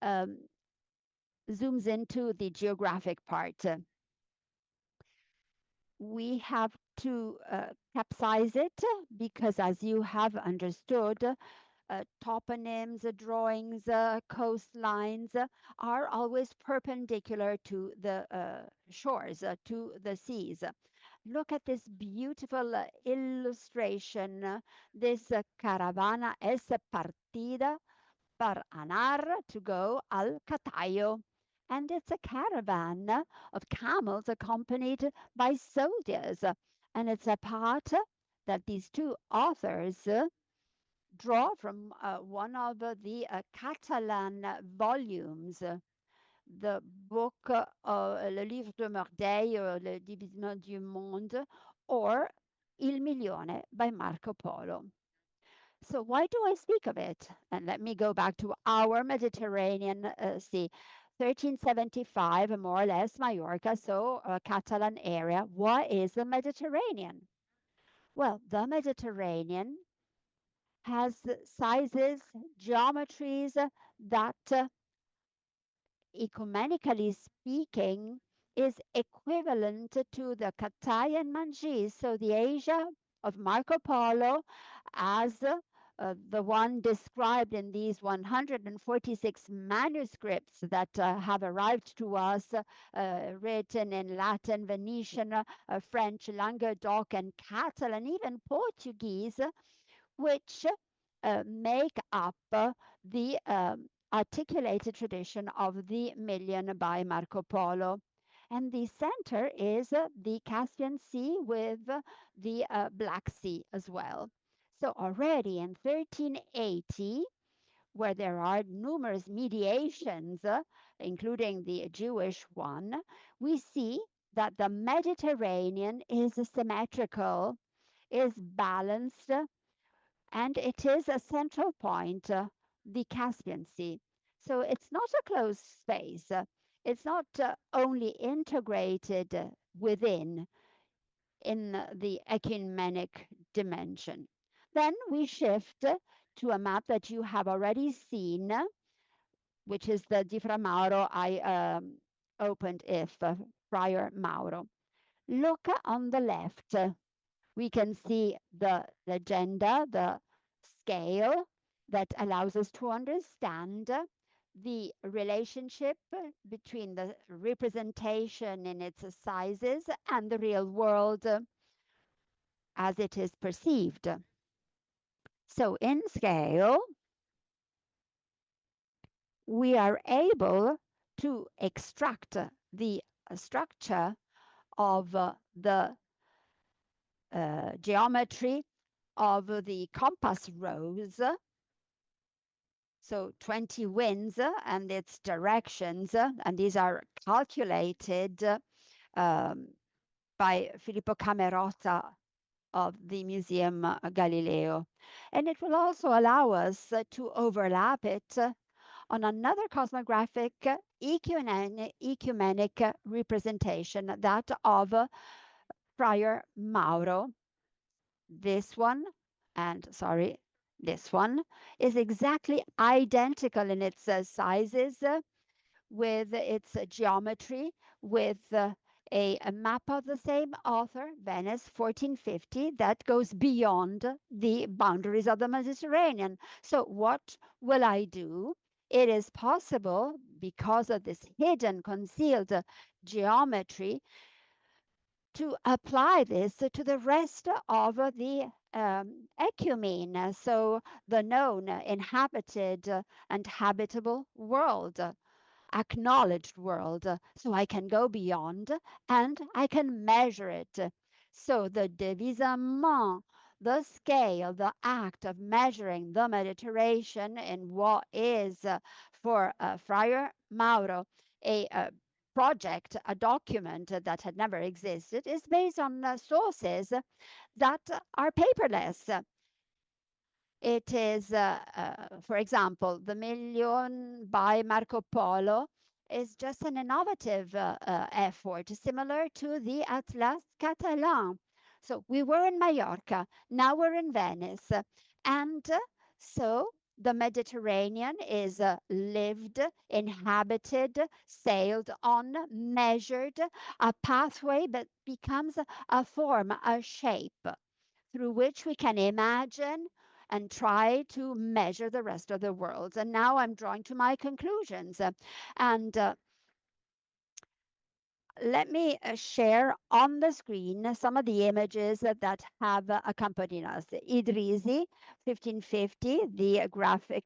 um, zooms into the geographic part. We have to capsize it because, as you have understood, toponyms, drawings, coastlines are always perpendicular to the shores, to the seas. Look at this beautiful illustration. This caravana es partida para anar, to go al Cataio. And it's a caravan of camels accompanied by soldiers. And it's a part that these two authors draw from one of the Catalan volumes, the book Le Livre de Merveille, or Le Divisement du Monde, or Il Milione by Marco Polo. So why do I speak of it? And let me go back to our Mediterranean Sea. 1375, more or less, Mallorca, so Catalan area. What is the Mediterranean? Well, the Mediterranean has sizes, geometries that, ecumenically speaking, is equivalent to the Cathay and Manji, so the Asia of Marco Polo, as the one described in these 146 manuscripts that have arrived to us, written in Latin, Venetian, French, Languedoc, and Catalan, even Portuguese, which make up the articulated tradition of the Million by Marco Polo. And the center is the Caspian Sea with the Black Sea as well. So already in 1380, where there are numerous mediations, including the Jewish one, we see that the Mediterranean is symmetrical, is balanced, and it is a central point, the Caspian Sea. So it's not a closed space. It's not only integrated within in the ecumenic dimension. Then we shift to a map that you have already seen, which is the Di Fra Mauro I opened if Friar Mauro. Look on the left. We can see the legenda, the scale that allows us to understand the relationship between the representation in its sizes and the real world as it is perceived. So in scale, we are able to extract the structure of the geometry of the compass rose. So 20 winds and its directions, and these are calculated by Filippo Camerota of the Museum Galileo. And it will also allow us to overlap it on another cosmographic ecumenic representation, that of Friar Mauro. This one, and sorry, this one is exactly identical in its sizes, with its geometry, with a map of the same author, Venice 1450, that goes beyond the boundaries of the Mediterranean. So what will I do? It is possible, because of this hidden, concealed geometry, to apply this to the rest of the ecumene, so the known inhabited and habitable world, acknowledged world. So I can go beyond and I can measure it. So the dévisement, the scale, the act of measuring the Mediterranean in what is for Friar Mauro a project, a document that had never existed, is based on sources that are paperless. It is, for example, the Million by Marco Polo is just an innovative effort, similar to the Atlas Catalan. So we were in Mallorca, now we're in Venice. And so the Mediterranean is lived, inhabited, sailed on, measured, a pathway that becomes a form, a shape through which we can imagine and try to measure the rest of the world. And now I'm drawing to my conclusions. And let me share on the screen some of the images that have accompanied us. Idrisi, 1550, the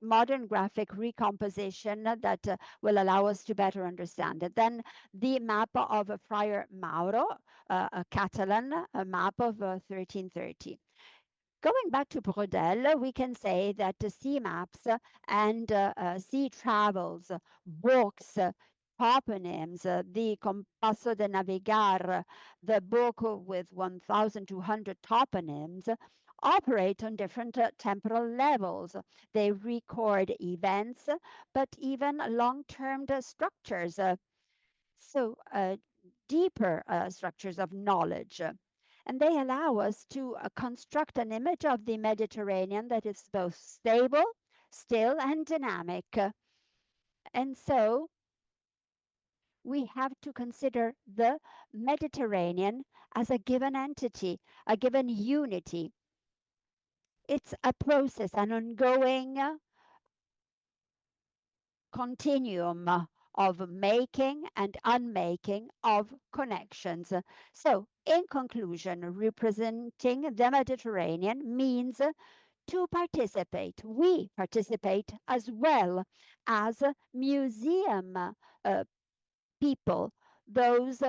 modern graphic recomposition that will allow us to better understand it. Then the map of Friar Mauro, a Catalan, a map of 1330. Going back to Brodel, we can say that the sea maps and sea travels, books, toponyms, the Compasso de Navegar, the book with 1,200 toponyms, operate on different temporal levels. They record events, but even long-term structures, so deeper structures of knowledge. And they allow us to construct an image of the Mediterranean that is both stable, still, and dynamic. And so we have to consider the Mediterranean as a given entity, a given unity. It's a process, an ongoing continuum of making and unmaking of connections. So, in conclusion, representing the Mediterranean means to participate. We participate as well as museum people, those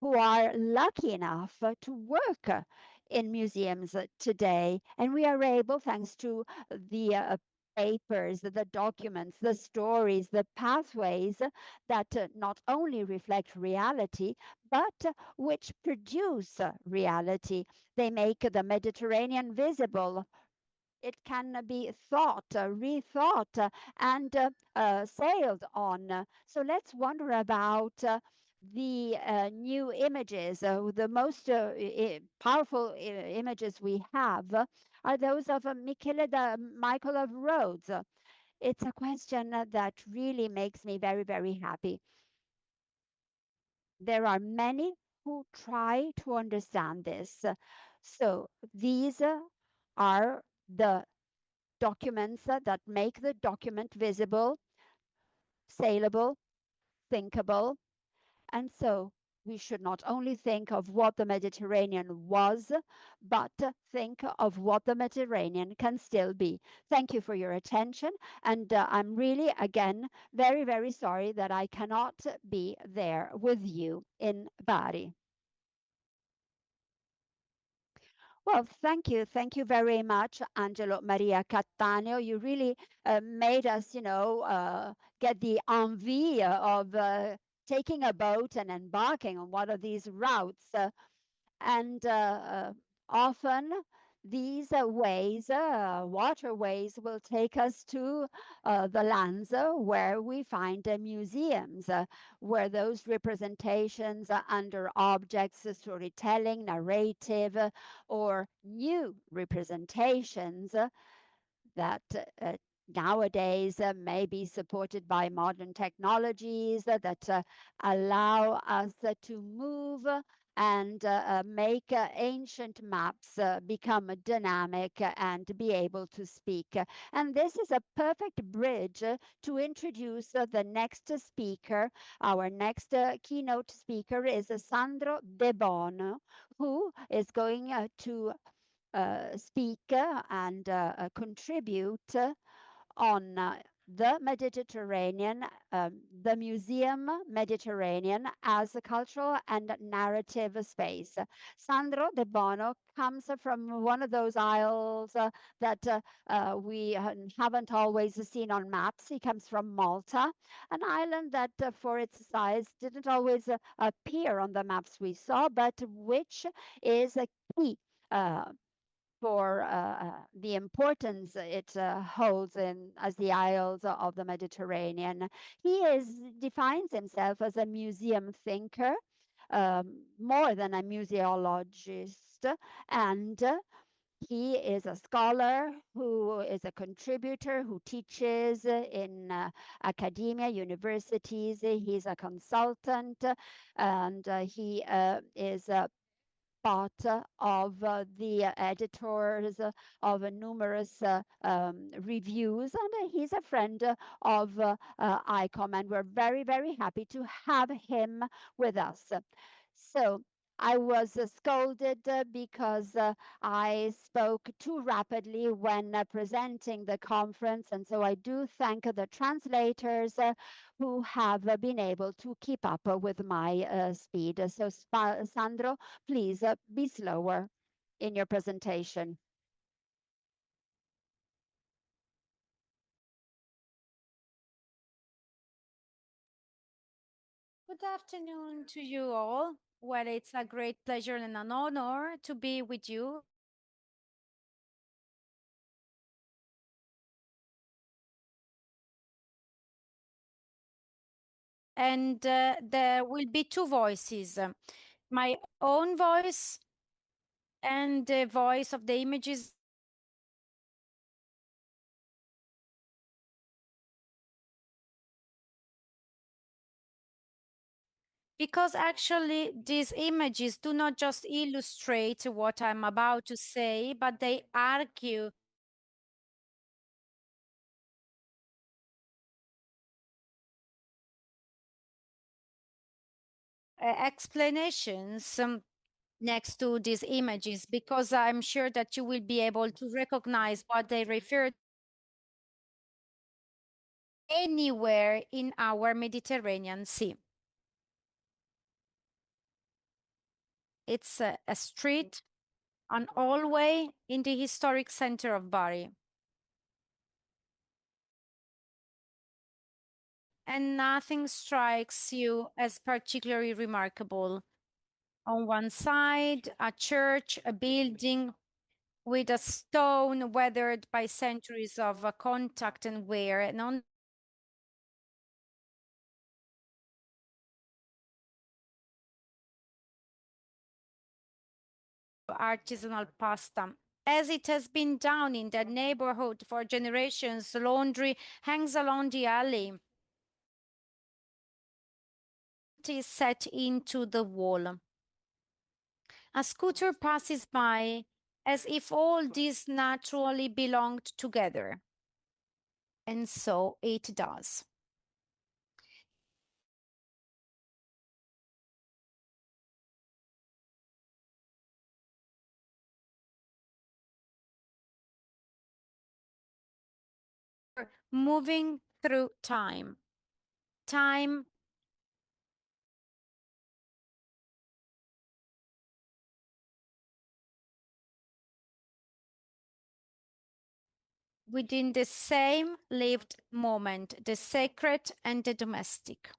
who are lucky enough to work in museums today. And we are able, thanks to the papers, the documents, the stories, the pathways that not only reflect reality, but which produce reality. They make the Mediterranean visible. It can be thought, rethought, and sailed on. So let's wonder about the new images. The most powerful images we have are those of Michele Michael of Rhodes. It's a question that really makes me very, very happy. There are many who try to understand this. So these are the documents that make the document visible, saleable, thinkable. And so we should not only think of what the Mediterranean was, but think of what the Mediterranean can still be. Thank you for your attention. And I'm really, again, very, very sorry that I cannot be there with you in Bari. Well, thank you. Thank you very much, Angelo Maria Cattaneo. You really made us, get the envie of taking a boat and embarking on one of these routes. And often these ways, waterways, will take us to the lands where we find museums, where those representations under objects, storytelling, narrative, or new representations that nowadays may be supported by modern technologies that allow us to move and make ancient maps become dynamic and be able to speak. And this is a perfect bridge to introduce the next speaker. Our next keynote speaker is Sandro Debono, who is going to speak and contribute on the Mediterranean, the Museum Mediterranean as a cultural and narrative space. Sandro De Bono comes from one of those isles that we haven't always seen on maps. He comes from Malta, an island that for its size didn't always appear on the maps we saw, but which is a key for the importance it holds in as the Isles of the Mediterranean. He defines himself as a museum thinker, more than a museologist, and he is a scholar who is a contributor who teaches in academia, universities. He's a consultant, and he is part of the editors of numerous reviews, and he's a friend of ICOM, and we're very, very happy to have him with us. So I was scolded because I spoke too rapidly when presenting the conference, and so I do thank the translators who have been able to keep up with my speed. So, Sandro, please be slower in your presentation. Good afternoon to you all. Well, it's a great pleasure and an honor to be with you. And there will be two voices, my own voice and the voice of the images. Because actually, these images do not just illustrate what I'm about to say, but they argue explanations next to these images, because I'm sure that you will be able to recognize what they refer to anywhere in our Mediterranean Sea. It's a street an hallway in the historic center of Bari. And nothing strikes you as particularly remarkable. On one side, a church, a building with a stone weathered by centuries of contact and wear, and on artisanal pasta. As it has been down in that neighborhood for generations, laundry hangs along the alley. It is set into the wall. A scooter passes by as if all this naturally belonged together. And so it does. Moving through time. Time within the same lived moment, the sacred and the domestic,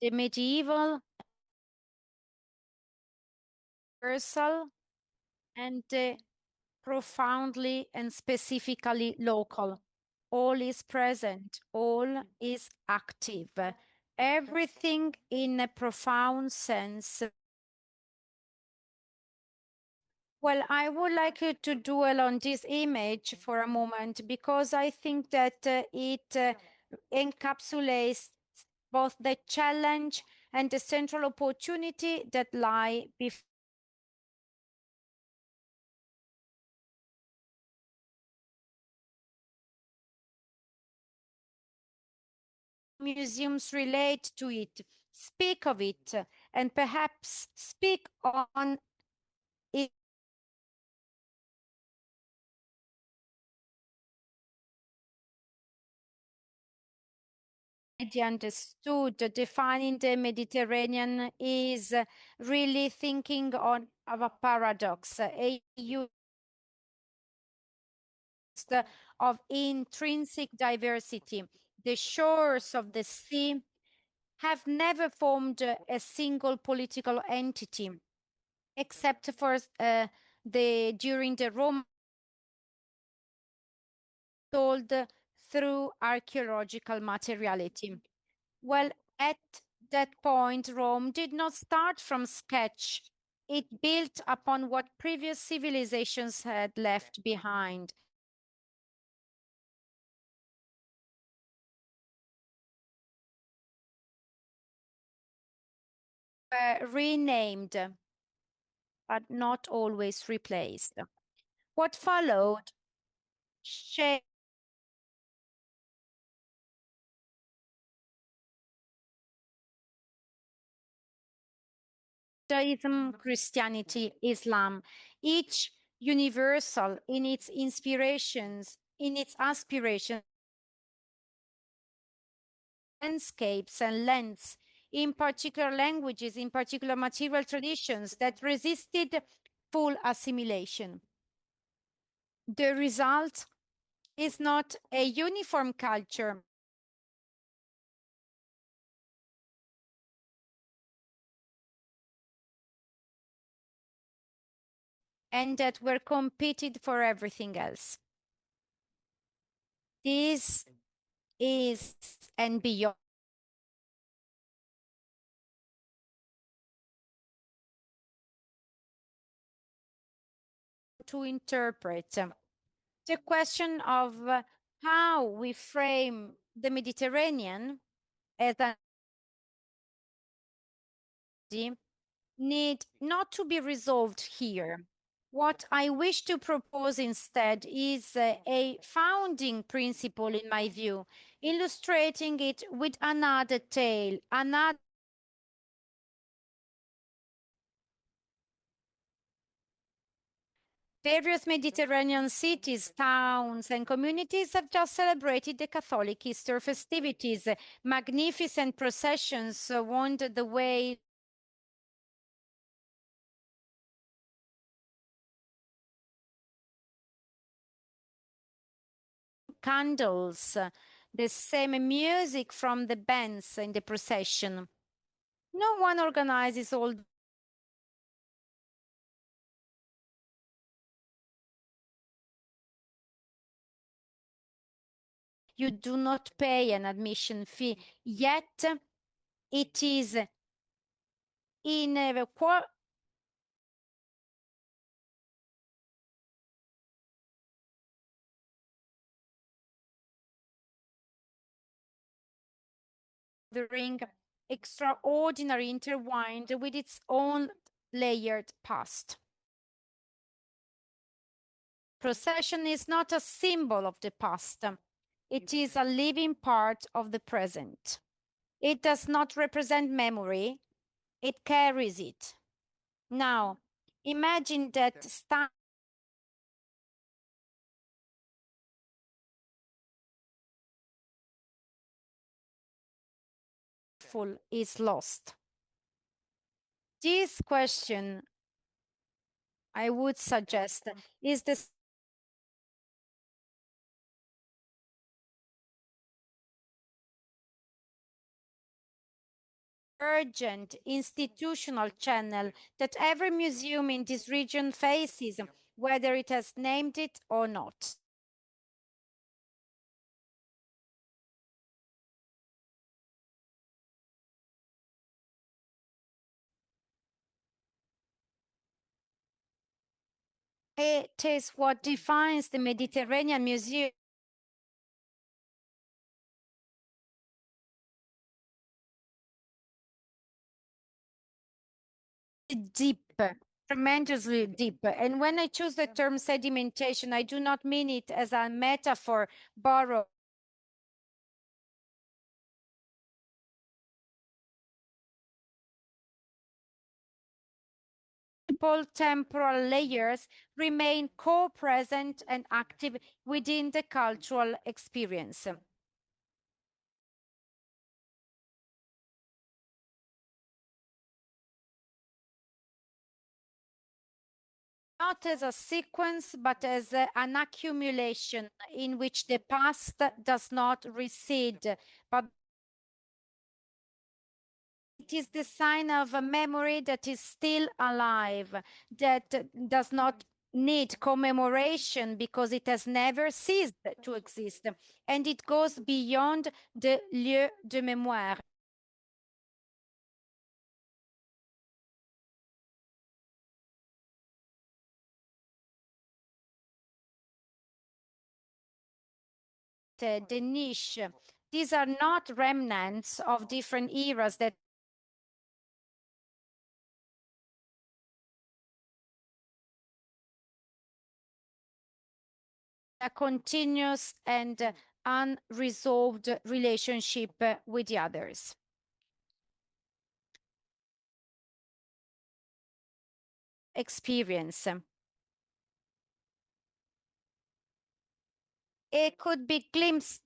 the medieval, universal, and the profoundly and specifically local. All is present, all is active. Everything in a profound sense. Well, I would like you to dwell on this image for a moment because I think that it encapsulates both the challenge and the central opportunity that lie before. Museums relate to it, speak of it, and perhaps speak on it. Understood. Defining the Mediterranean is really thinking on of a paradox, a use of intrinsic diversity. The shores of the sea have never formed a single political entity, except for the during the Roman told through archaeological materiality. Well, at that point, Rome did not start from scratch. It built upon what previous civilizations had left behind. Renamed, but not always replaced. What followed shaped Judaism, Christianity, Islam, each universal in its inspirations, in its aspirations, landscapes and lens, in particular languages, in particular material traditions that resisted full assimilation. The result is not a uniform culture, and that were competed for everything else. This is and beyond to interpret the question of how we frame the Mediterranean as a need not to be resolved here. What I wish to propose instead is a founding principle, in my view, illustrating it with another tale, another. Various Mediterranean cities, towns, and communities have just celebrated the Catholic Easter festivities. Magnificent processions wound the way candles, the same music from the bands in the procession. No one organizes all you do not pay an admission fee, yet it is in a the ring extraordinary intertwined with its own layered past. Procession is not a symbol of the past. It is a living part of the present. It does not represent memory, it carries it. Now, imagine that is lost. This question, I would suggest, is the urgent institutional channel that every museum in this region faces, whether it has named it or not. It is what defines the Mediterranean Museum. Deep, tremendously deep. And when I choose the term sedimentation, I do not mean it as a metaphor borrowed temporal layers remain co-present and active within the cultural experience. Not as a sequence, but as an accumulation in which the past does not recede, but it is the sign of a memory that is still alive, that does not need commemoration because it has never ceased to exist. And it goes beyond the lieu de mémoire. The niche. These are not remnants of different eras that a continuous and unresolved relationship with the others. Experience. It could be glimpsed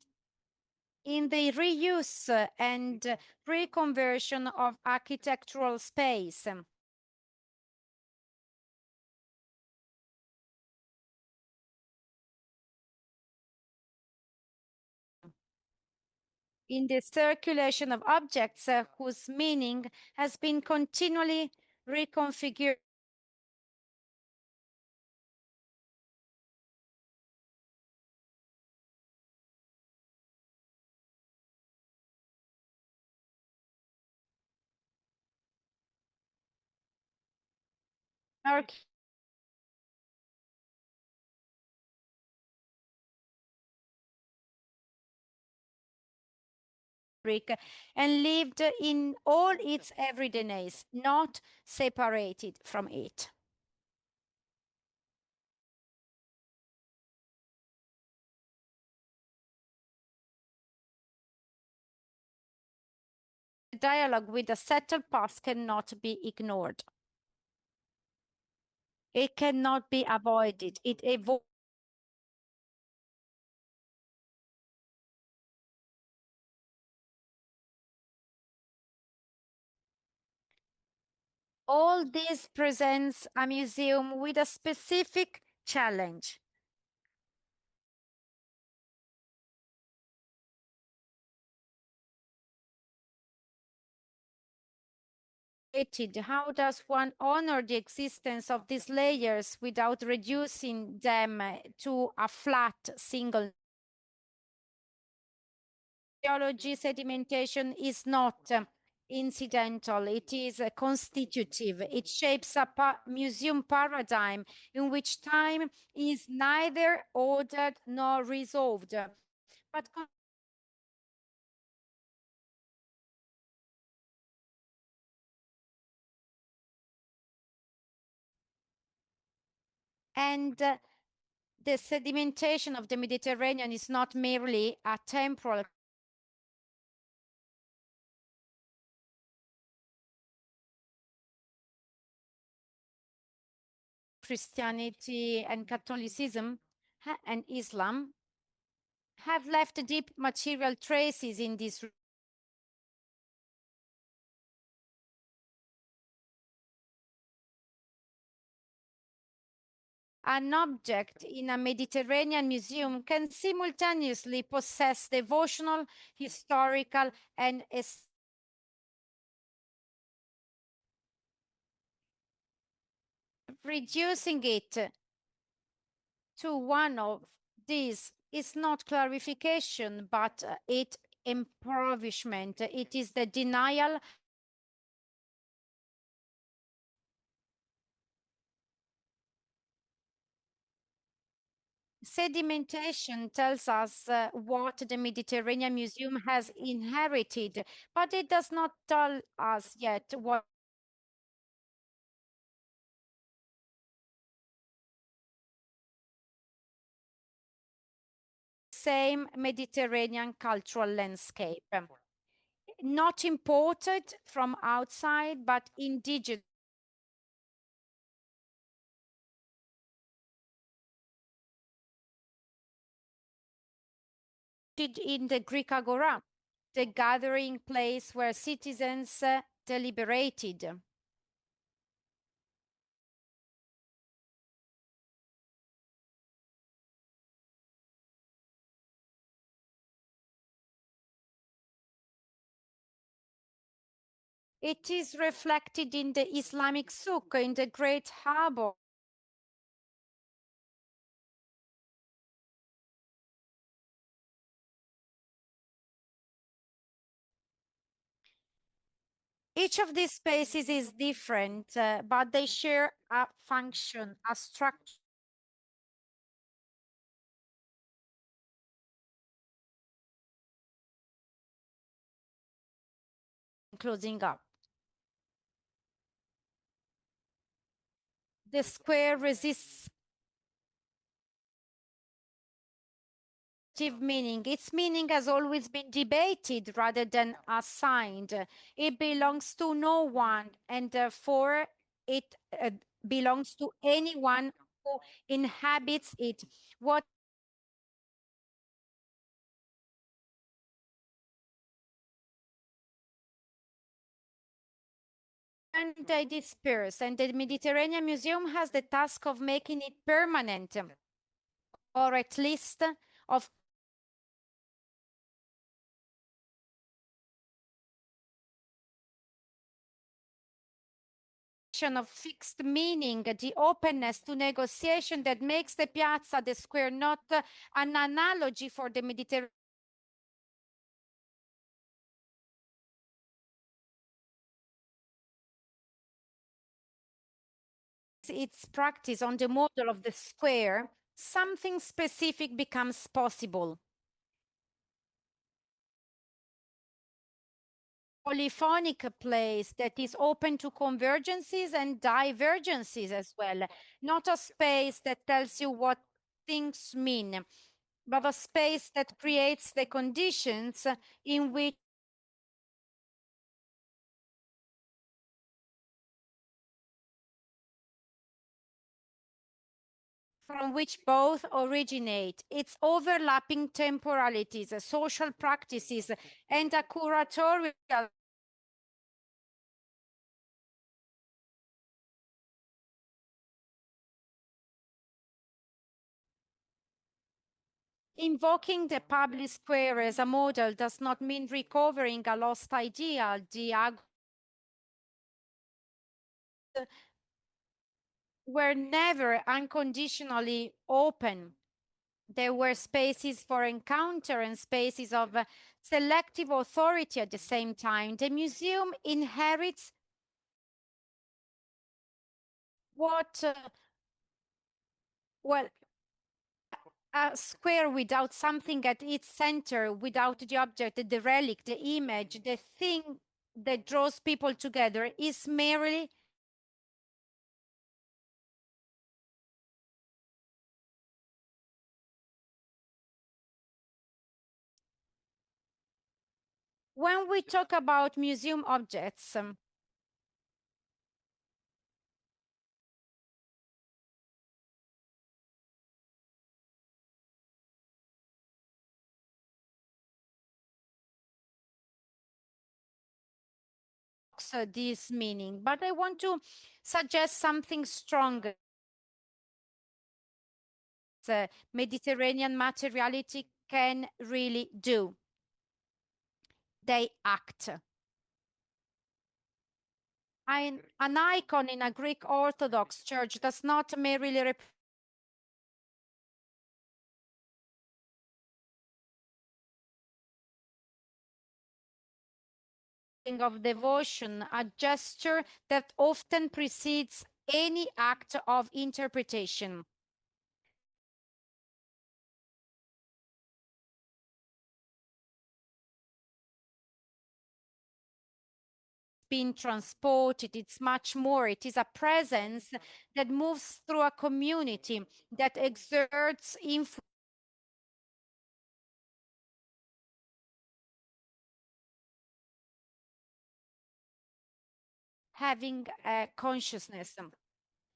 in the reuse and reconversion of architectural space. In the circulation of objects whose meaning has been continually reconfigured. And lived in all its everydayness, not separated from it. The dialogue with the settled past cannot be ignored. It cannot be avoided. It evolves. All this presents a museum with a specific challenge. How does one honor the existence of these layers without reducing them to a flat single? Geology sedimentation is not incidental, it is constitutive. It shapes a museum paradigm in which time is neither ordered nor resolved, but and the sedimentation of the Mediterranean is not merely a temporal Christianity and Catholicism and Islam have left deep material traces in this an object in a Mediterranean museum can simultaneously possess devotional, historical, and reducing it to one of these is not clarification, but it impoverishment. It is the denial. Sedimentation tells us what the Mediterranean Museum has inherited, but it does not tell us yet what same Mediterranean cultural landscape. Not imported from outside, but indigenous in the Greek Agora, the gathering place where citizens deliberated. It is reflected in the Islamic souk, in the great harbor. Each of these spaces is different, but they share a function, a structure. Closing up. The square resists meaning. Its meaning has always been debated rather than assigned. It belongs to no one, and therefore it belongs to anyone who inhabits it. What and they disperse, and the Mediterranean Museum has the task of making it permanent, or at least of of fixed meaning, the openness to negotiation that makes the piazza, the square, not an analogy for the Mediterranean. Its practice on the model of the square, something specific becomes possible. Polyphonic place that is open to convergences and divergences as well. Not a space that tells you what things mean, but a space that creates the conditions in which from which both originate. Its overlapping temporalities, social practices, and a curatorial invoking the public square as a model does not mean recovering a lost ideal. The were never unconditionally open. There were spaces for encounter and spaces of selective authority at the same time. The museum inherits what, well, a square without something at its center, without the object, the relic, the image, the thing that draws people together, is merely when we talk about museum objects. This meaning, but I want to suggest something stronger. Mediterranean materiality can really do. They act. An icon in a Greek Orthodox church does not merely represent of devotion, a gesture that often precedes any act of interpretation. Been transported, it's much more. It is a presence that moves through a community, that exerts influence. Having a consciousness.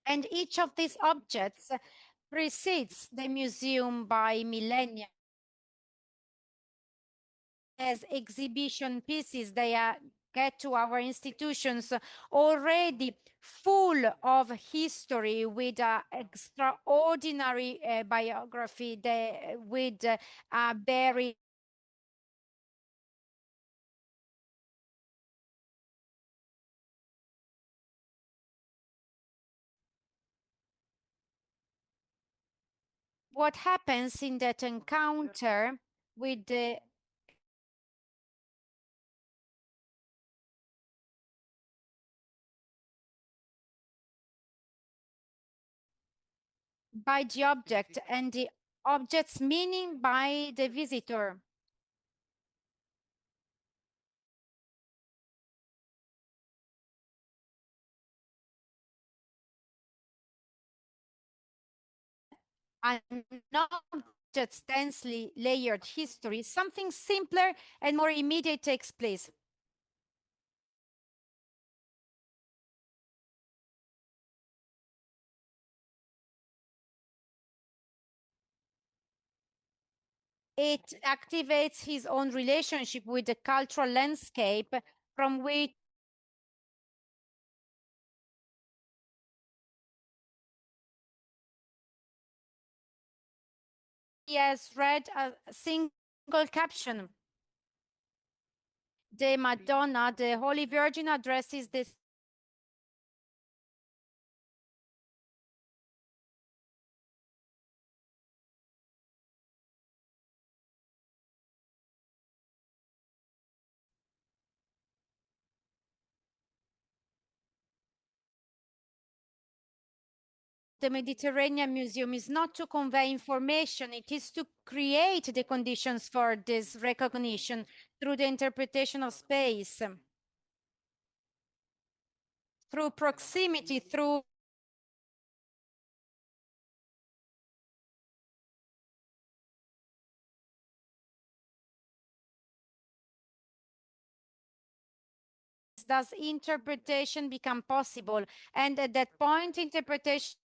And each of these objects precedes the museum by millennia. As exhibition pieces, they get to our institutions already full of history, with extraordinary biography, with a very what happens in that encounter with the by the object, and the object's meaning by the visitor. An object's densely layered history, something simpler and more immediate takes place. It activates his own relationship with the cultural landscape from which he has read a single caption. The Madonna, the Holy Virgin, addresses this the Mediterranean Museum is not to convey information, it is to create the conditions for this recognition through the interpretation of space, through proximity, through does interpretation become possible. And at that point, interpretation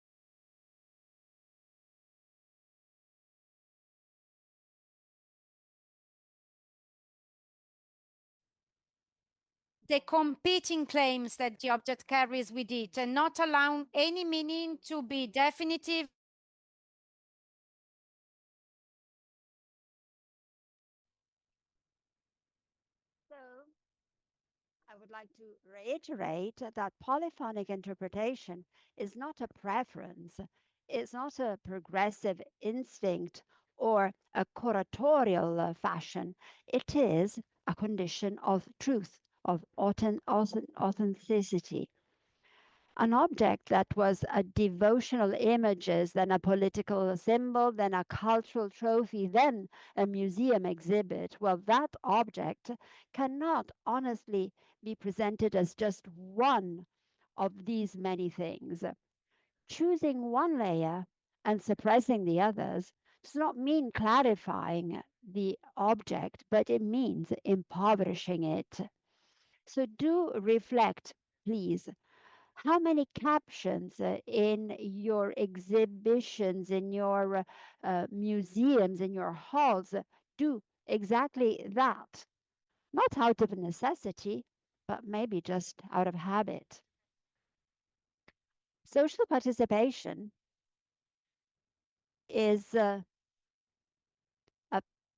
the competing claims that the object carries with it, and not allowing any meaning to be definitive. So I would like to reiterate that polyphonic interpretation is not a preference, it's not a progressive instinct or a curatorial fashion. It is a condition of truth, of authenticity. An object that was a devotional images, then a political symbol, then a cultural trophy, then a museum exhibit. Well, that object cannot honestly be presented as just one of these many things. Choosing one layer and suppressing the others does not mean clarifying the object, but it means impoverishing it. So do reflect, please, how many captions in your exhibitions, in your museums, in your halls do exactly that? Not out of necessity, but maybe just out of habit. Social participation is a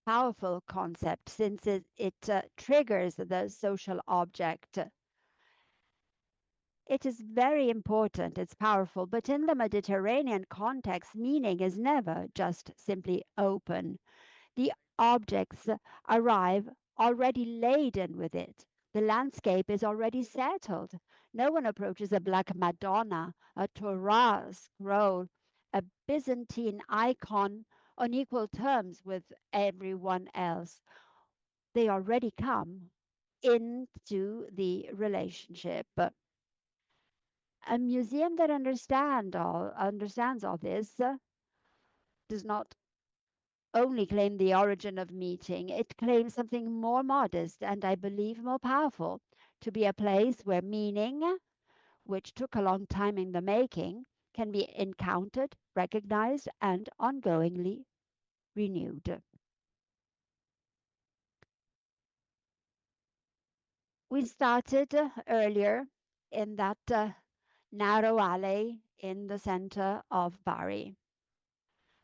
powerful concept since it triggers the social object. It is very important, it's powerful, but in the Mediterranean context, meaning is never just simply open. The objects arrive already laden with it. The landscape is already settled. No one approaches a Black Madonna, a Torah scroll, a Byzantine icon on equal terms with everyone else. They already come into the relationship. A museum that understands all this does not only claim the origin of meeting, it claims something more modest and I believe more powerful, to be a place where meaning, which took a long time in the making, can be encountered, recognized, and ongoingly renewed. We started earlier in that narrow alley in the center of Bari.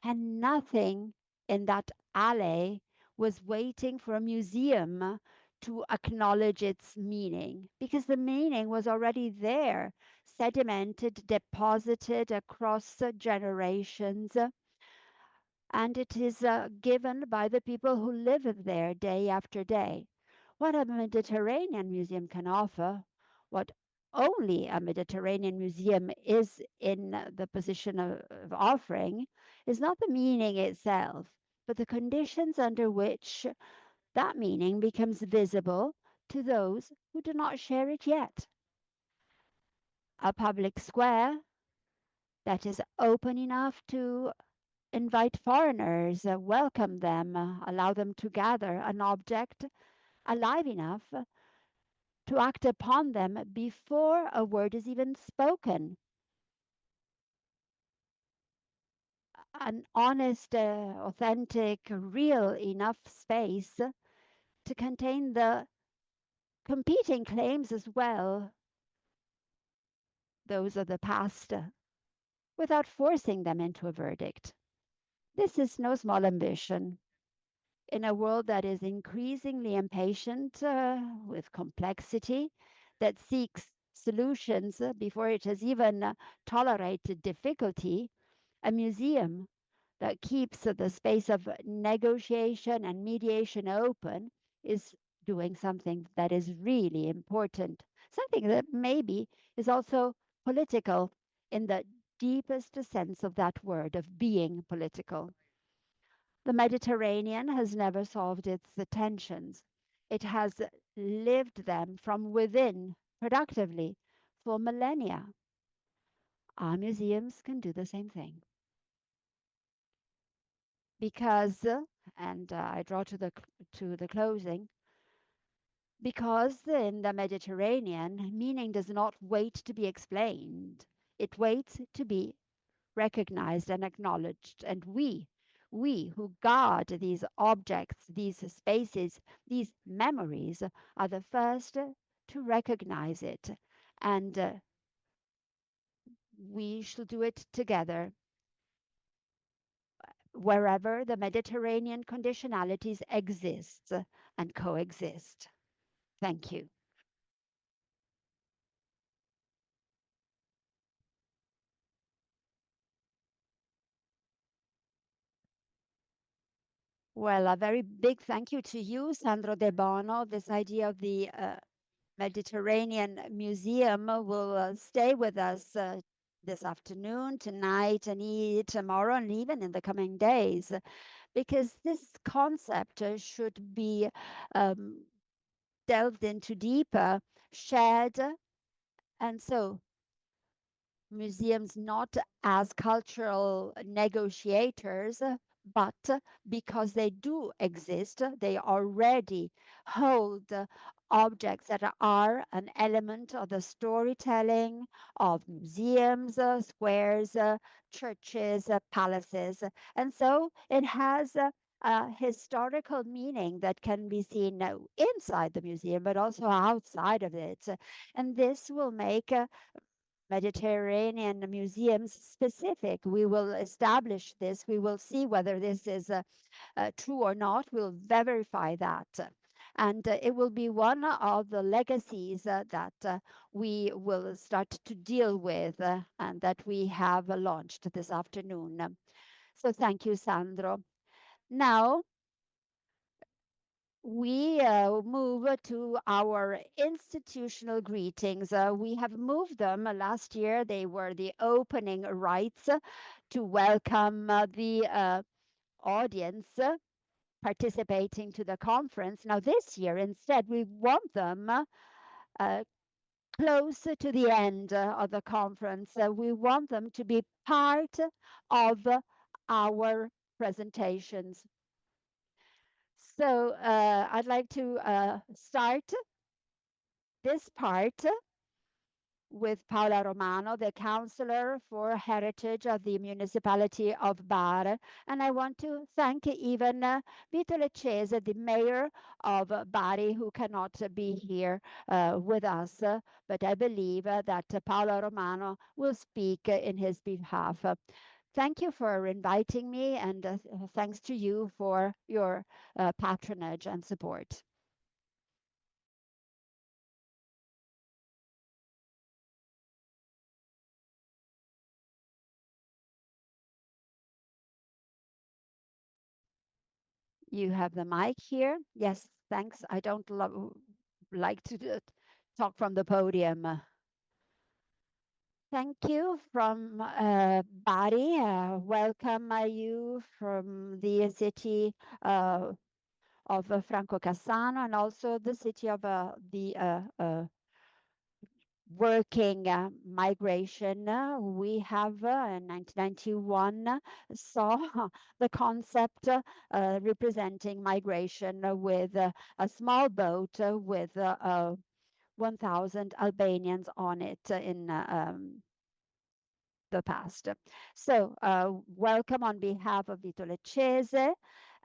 And nothing in that alley was waiting for a museum to acknowledge its meaning because the meaning was already there, sedimented, deposited across generations, and it is given by the people who live there day after day. What a Mediterranean museum can offer, what only a Mediterranean museum is in the position of offering, is not the meaning itself, but the conditions under which that meaning becomes visible to those who do not share it yet. A public square that is open enough to invite foreigners, welcome them, allow them to gather, an object alive enough to act upon them before a word is even spoken. An honest, authentic, real enough space to contain the competing claims as well, those of the past, without forcing them into a verdict. This is no small ambition. In a world that is increasingly impatient with complexity, that seeks solutions before it has even tolerated difficulty, a museum that keeps the space of negotiation and mediation open is doing something that is really important, something that maybe is also political in the deepest sense of that word, of being political. The Mediterranean has never solved its tensions. It has lived them from within productively for millennia. Our museums can do the same thing. Because, and I draw to the closing, because in the Mediterranean, meaning does not wait to be explained. It waits to be recognized and acknowledged. And we who guard these objects, these spaces, these memories, are the first to recognize it. And we shall do it together wherever the Mediterranean conditionalities exist and coexist. Thank you. Well, a very big thank you to you, Sandro Debono. This idea of the Mediterranean Museum will stay with us this afternoon, tonight, and tomorrow, and even in the coming days, because this concept should be um, delved into deeper, shared, and so museums not as cultural negotiators, but because they do exist, they already hold objects that are an element of the storytelling of museums, squares, churches, palaces. And so it has a historical meaning that can be seen inside the museum, but also outside of it. And this will make Mediterranean museums specific. We will establish this. We will see whether this is true or not. We'll verify that. And it will be one of the legacies that we will start to deal with and that we have launched this afternoon. So thank you, Sandro. Now, we move to our institutional greetings. We have moved them. Last year, they were the opening rites to welcome the audience participating to the conference. Now, this year, instead, we want them uh, close to the end of the conference. We want them to be part of our presentations. So I'd like to start this part with Paola Romano, the Councillor for Heritage of the Municipality of Bari. And I want to thank even Vito Leccese, the Mayor of Bari, who cannot be here with us. But I believe that Paola Romano will speak in his behalf. Thank you for inviting me, and thanks to you for your patronage and support. You have the mic here. Yes, thanks. I don't like to talk from the podium. Thank you from Bari. Welcome you from the city of Franco Cassano and also the city of the working migration. We have in 1991 saw the concept representing migration with a small boat with 1,000 Albanians on it in the past. So welcome on behalf of Vito Leccese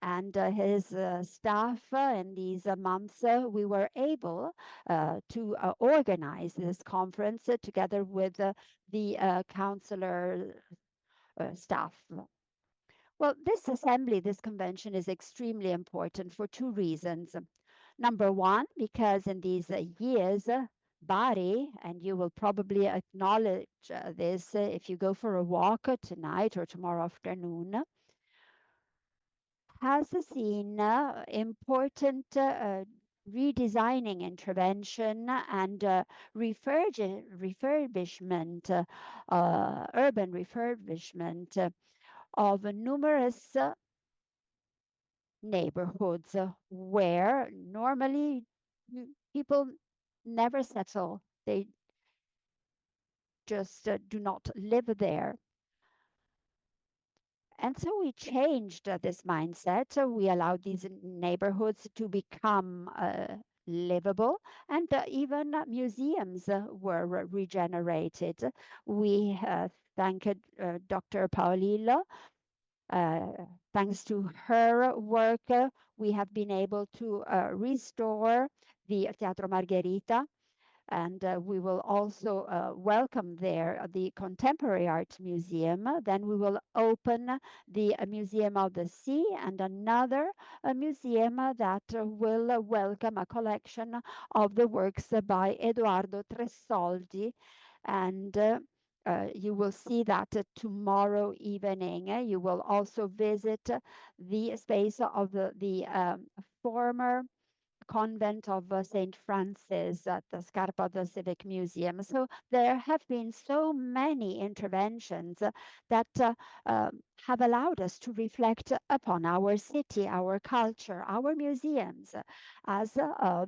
and his staff. In these months, we were able to organize this conference together with the councillor staff. Well, this assembly, this convention is extremely important for two reasons. Number one, because in these years, Bari, and you will probably acknowledge this if you go for a walk tonight or tomorrow afternoon, has seen important redesigning intervention and refurbishment, urban refurbishment of numerous neighborhoods where normally people never settle. They just do not live there. And so we changed this mindset. We allowed these neighborhoods to become livable, and even museums were regenerated. We thank Dr. Paolillo. Thanks to her work, we have been able to restore the Teatro Margherita, and we will also welcome there the Contemporary Art Museum. Then we will open the Museum of the Sea and another museum that will welcome a collection of the works by Edoardo Tressoldi and You will see that tomorrow evening. You will also visit the space of the former convent of St. Francis at the Scarpa del Civic Museum. So there have been so many interventions that have allowed us to reflect upon our city, our culture, our museums as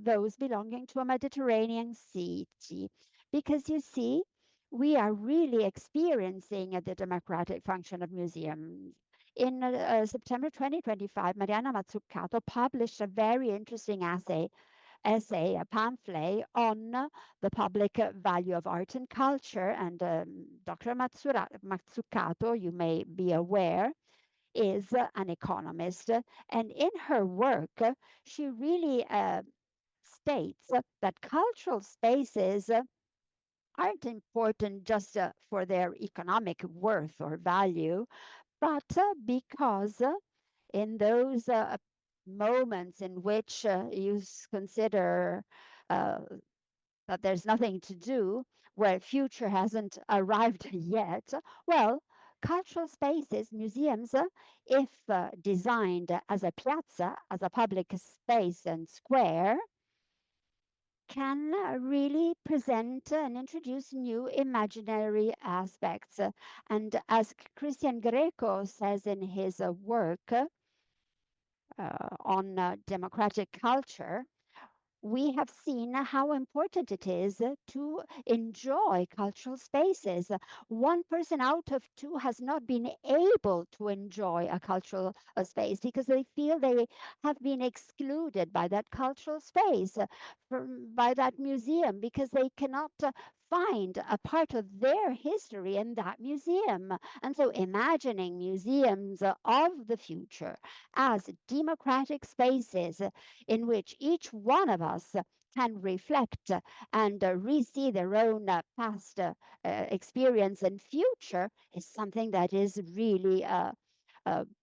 those belonging to a Mediterranean city. Because you see, we are really experiencing the democratic function of museums. In September 2025, Mariana Mazzucato published a very interesting essay, a pamphlet on the public value of art and culture. And Dr. Mazzucato, you may be aware, is an economist. And in her work, she really states that cultural spaces aren't important just for their economic worth or value, but because in those moments in which you consider uh, that there's nothing to do, where future hasn't arrived yet, well, cultural spaces, museums, if designed as a piazza, as a public space and square, can really present and introduce new imaginary aspects. And as Christian Greco says in his work on democratic culture, we have seen how important it is to enjoy cultural spaces. One person out of two has not been able to enjoy a cultural space because they feel they have been excluded by that cultural space, by that museum, because they cannot find a part of their history in that museum. And so imagining museums of the future as democratic spaces in which each one of us can reflect and re-see their own past experience and future is something that is really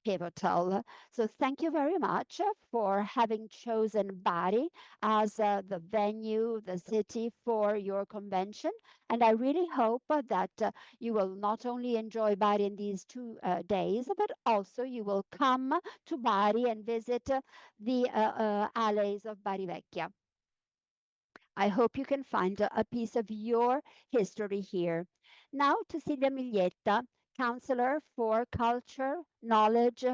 pivotal. So thank you very much for having chosen Bari as the venue, the city for your convention. And I really hope that you will not only enjoy Bari in these 2 days, but also you will come to Bari and visit the alleys of Bari Vecchia. I hope you can find a piece of your history here. Now to Silvia Miglietta, Counselor for Culture, Knowledge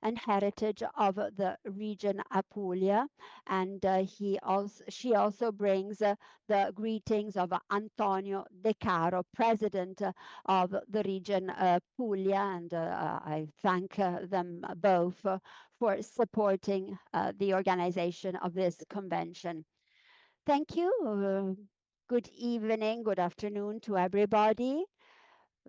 and Heritage of the region Apulia. And she also brings the greetings of Antonio De Caro, President of the region Puglia. And I thank them both for supporting the organization of this convention. Thank you. Good evening, good afternoon to everybody.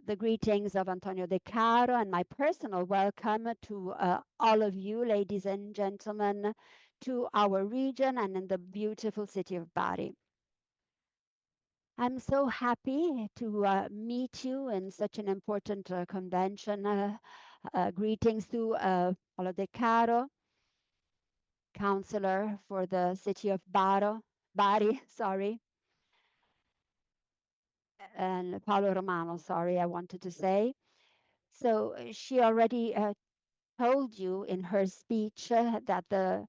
The greetings of Antonio De Caro and my personal welcome to all of you, ladies and gentlemen, to our region and in the beautiful city of Bari. I'm so happy to meet you in such an important convention. Greetings to Paolo De Caro, counselor for the city of Bari, sorry. And Paolo Romano, sorry, I wanted to say. So she already told you in her speech that the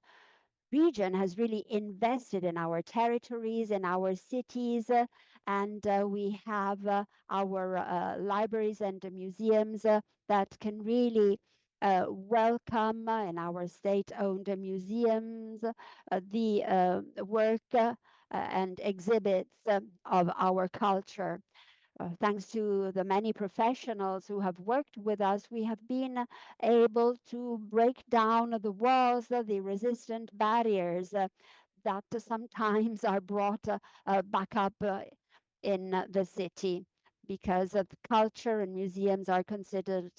region has really invested in our territories, in our cities, and we have our libraries and museums that can really welcome in our state-owned museums the work and exhibits of our culture. Thanks to the many professionals who have worked with us, we have been able to break down the walls, the resistant barriers that sometimes are brought back up in the city because culture and museums are considered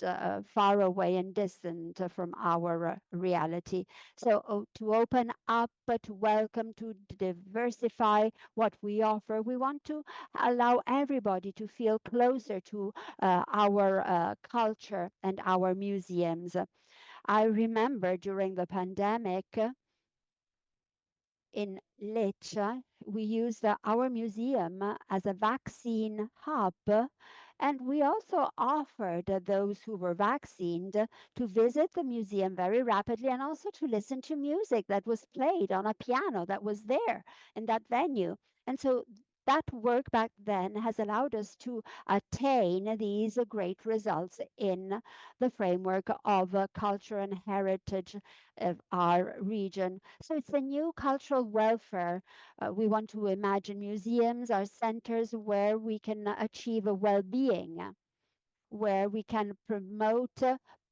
far away and distant from our reality. So to open up, to welcome, to diversify what we offer, we want to allow everybody to feel closer to our culture and our museums. I remember during the pandemic, in Lecce, we used our museum as a vaccine hub And we also offered those who were vaccinated to visit the museum very rapidly and also to listen to music that was played on a piano that was there in that venue. And so that work back then has allowed us to attain these great results in the framework of culture and heritage of our region. So it's a new cultural welfare. We want to imagine museums are centers where we can achieve a well-being, where we can promote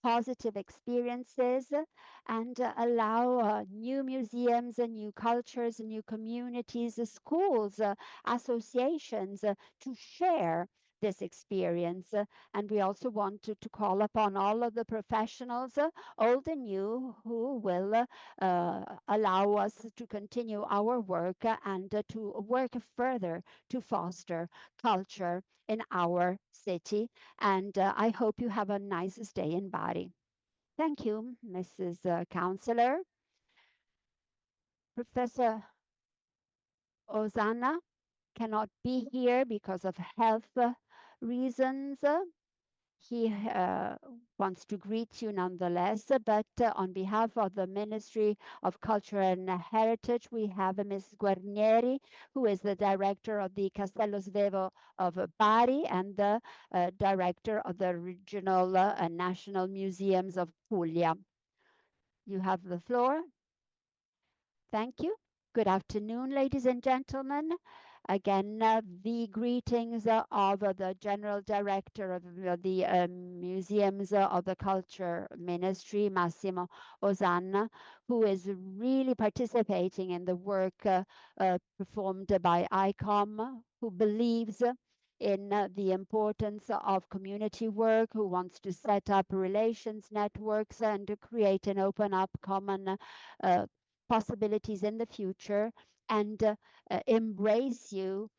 positive experiences and allow new museums and new cultures and new communities, schools, associations to share this experience. And we also want to call upon all of the professionals, old and new, who will allow us to continue our work and to work further to foster culture in our city. And I hope you have a nice stay in Bari. Thank you, Mrs. Counselor. Professor Ozana cannot be here because of health reasons. He wants to greet you nonetheless, but on behalf of the Ministry of Culture and Heritage, we have Ms. Guarnieri, who is the director of the Castello Svevo of Bari and the director of the Regional and National Museums of Puglia. You have the floor. Thank you. Good afternoon, ladies and gentlemen. Again, the greetings of the General Director of the Museums of the Culture Ministry, Massimo Osanna, who is really participating in the work performed by ICOM, who believes in the importance of community work, who wants to set up relations networks and to create and open up common possibilities in the future and embrace you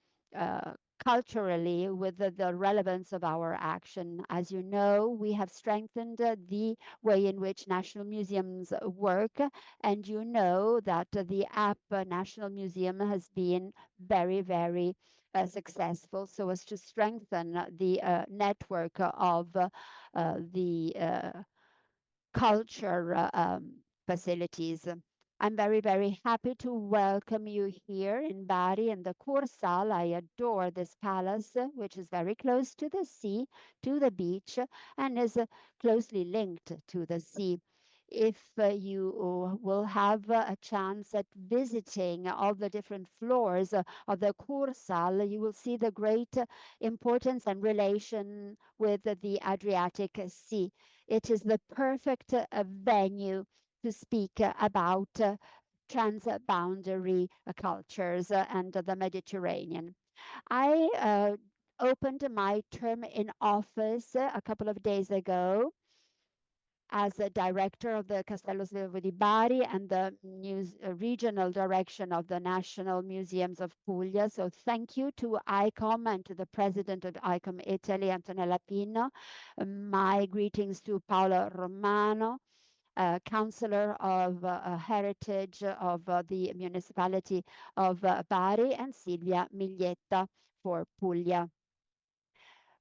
culturally with the relevance of our action. As you know, we have strengthened the way in which national museums work, and you know that the app National Museum has been very, very successful so as to strengthen the network of the culture facilities. I'm very, very happy to welcome you here in Bari in the Kursal. I adore this palace, which is very close to the sea, to the beach, and is closely linked to the sea. If you will have a chance at visiting all the different floors of the Kursal, you will see the great importance and relation with the Adriatic Sea. It is the perfect venue to speak about transboundary cultures and the Mediterranean. I opened my term in office a couple of days ago as a director of the Castello Svevo di Bari and the regional direction of the National Museums of Puglia. So thank you to ICOM and to the president of ICOM Italy, Antonella Pinna. My greetings to Paola Romano, Councillor of Heritage of the Municipality of Bari, and Silvia Miglietta for Puglia.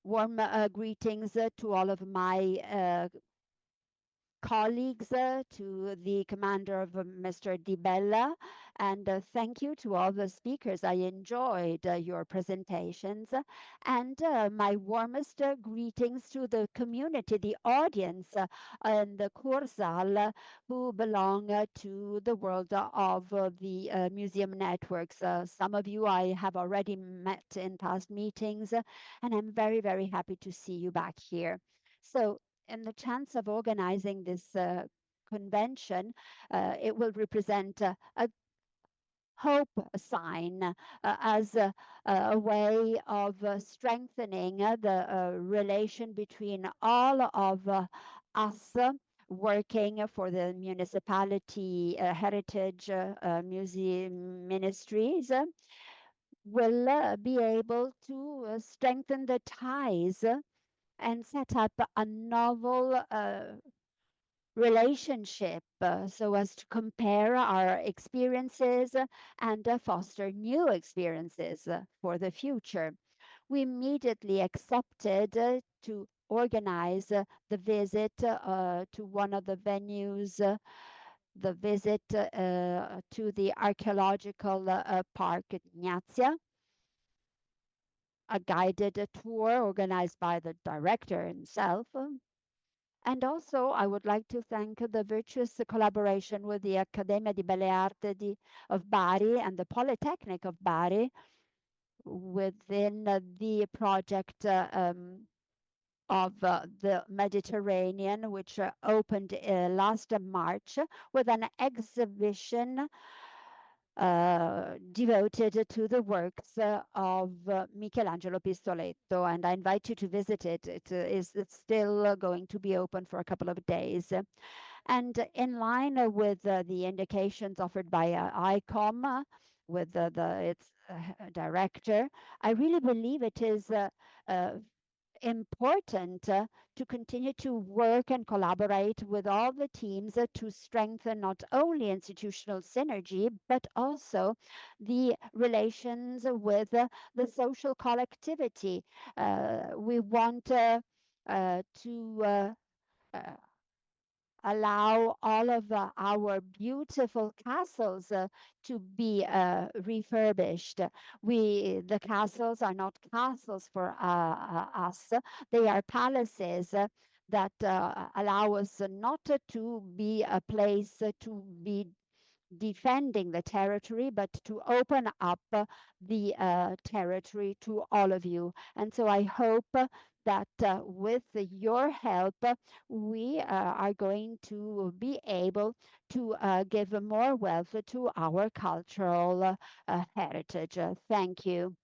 Warm greetings to all of my colleagues, to the commander of Mr. Di Bella, and thank you to all the speakers. I enjoyed your presentations, and my warmest greetings to the community, the audience, and the Kursal who belong to the world of the museum networks. Some of you I have already met in past meetings, and I'm very, very happy to see you back here. So and the chance of organizing this convention, it will represent a hope sign as a way of strengthening the relation between all of us working for the municipality heritage museum ministries will be able to strengthen the ties and set up a novel relationship so as to compare our experiences and foster new experiences for the future. we immediately accepted to organize the visit to one of the venues, the visit to the archaeological park at Ignazia, a guided tour organized by the director himself. And also, I would like to thank the virtuous collaboration with the Accademia di Belle Arti of Bari and the Polytechnic of Bari within the project of the Mediterranean, which opened last March with an exhibition devoted to the works of Michelangelo Pistoletto, and I invite you to visit it. It's still going to be open for a couple of days. And in line with the indications offered by ICOM, with its director, I really believe it is important to continue to work and collaborate with all the teams to strengthen not only institutional synergy, but also the relations with the social collectivity. We want to allow all of our beautiful castles to be refurbished. The castles are not castles for us; they are palaces that allow us not to be a place to be defending the territory, but to open up the territory to all of you. And so I hope that with your help, we are going to be able to give more wealth to our cultural heritage. Thank you.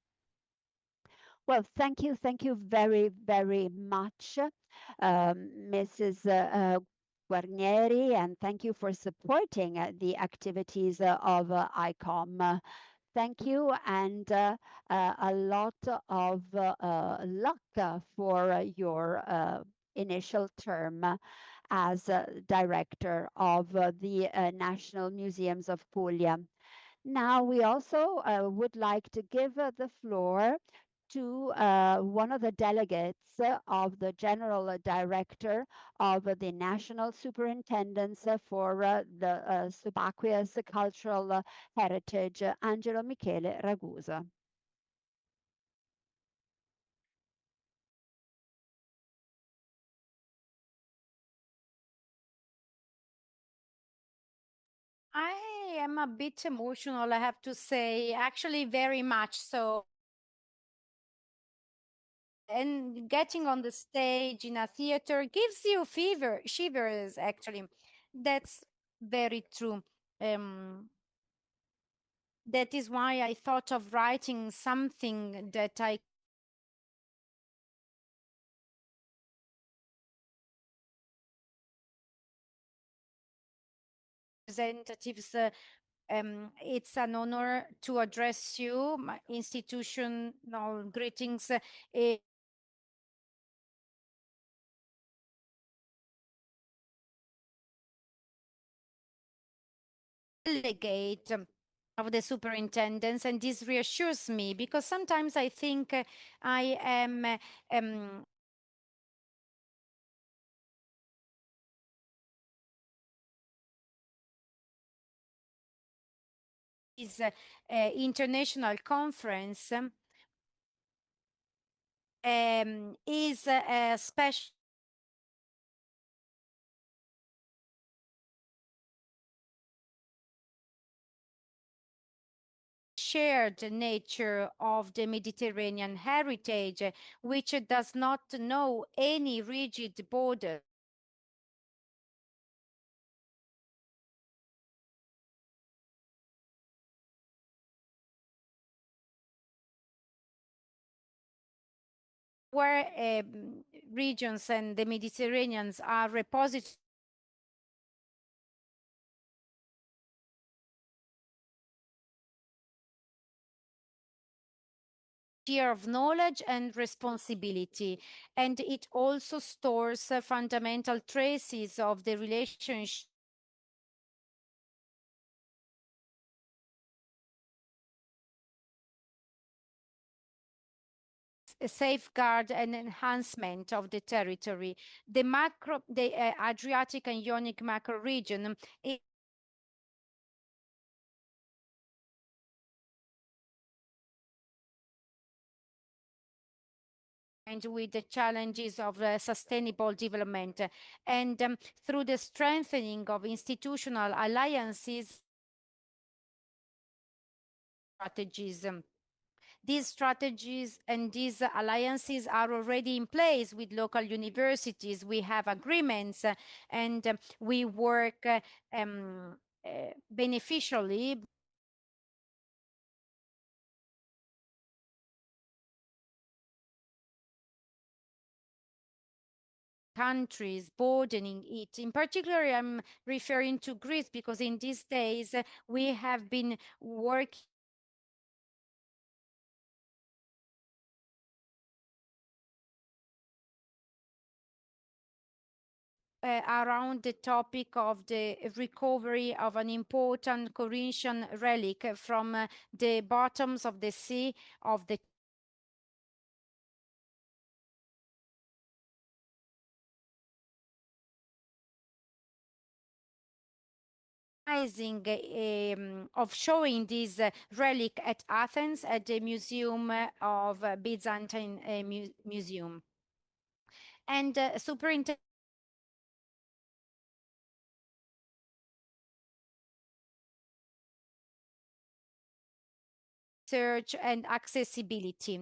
Well, thank you very, very much, Mrs. Guarnieri, and thank you for supporting the activities of ICOM. Thank you, and a lot of luck for your initial term as director of the National Museums of Puglia. Now, we also would like to give the floor to one of the delegates of the General Director of the National Superintendence for the Subaqueous Cultural Heritage, Angelo Michele Raguso. I am a bit emotional, I have to say, actually, very much so. And getting on the stage in a theater gives you shivers, actually. That's very true. That is why I thought of writing something that I representatives. It's an honor to address you. My institutional greetings. Delegate of the superintendents, and this reassures me because sometimes I think I am is international conference is a special shared nature of the Mediterranean heritage, which does not know any rigid border. Where regions and the Mediterraneans are repositories share of knowledge and responsibility, and it also stores fundamental traces of the relationship safeguard and enhancement of the territory. The Adriatic and Ionic macro region is with the challenges of sustainable development, and through the strengthening of institutional alliances strategies. These strategies and these alliances are already in place with local universities. We have agreements, and we work beneficially countries bordering it. In particular, I'm referring to Greece because in these days we have been working around the topic of the recovery of an important Corinthian relic from the bottoms of the sea of the of showing this relic at Athens at the Museum of Byzantine Museum. And Superintendent search and accessibility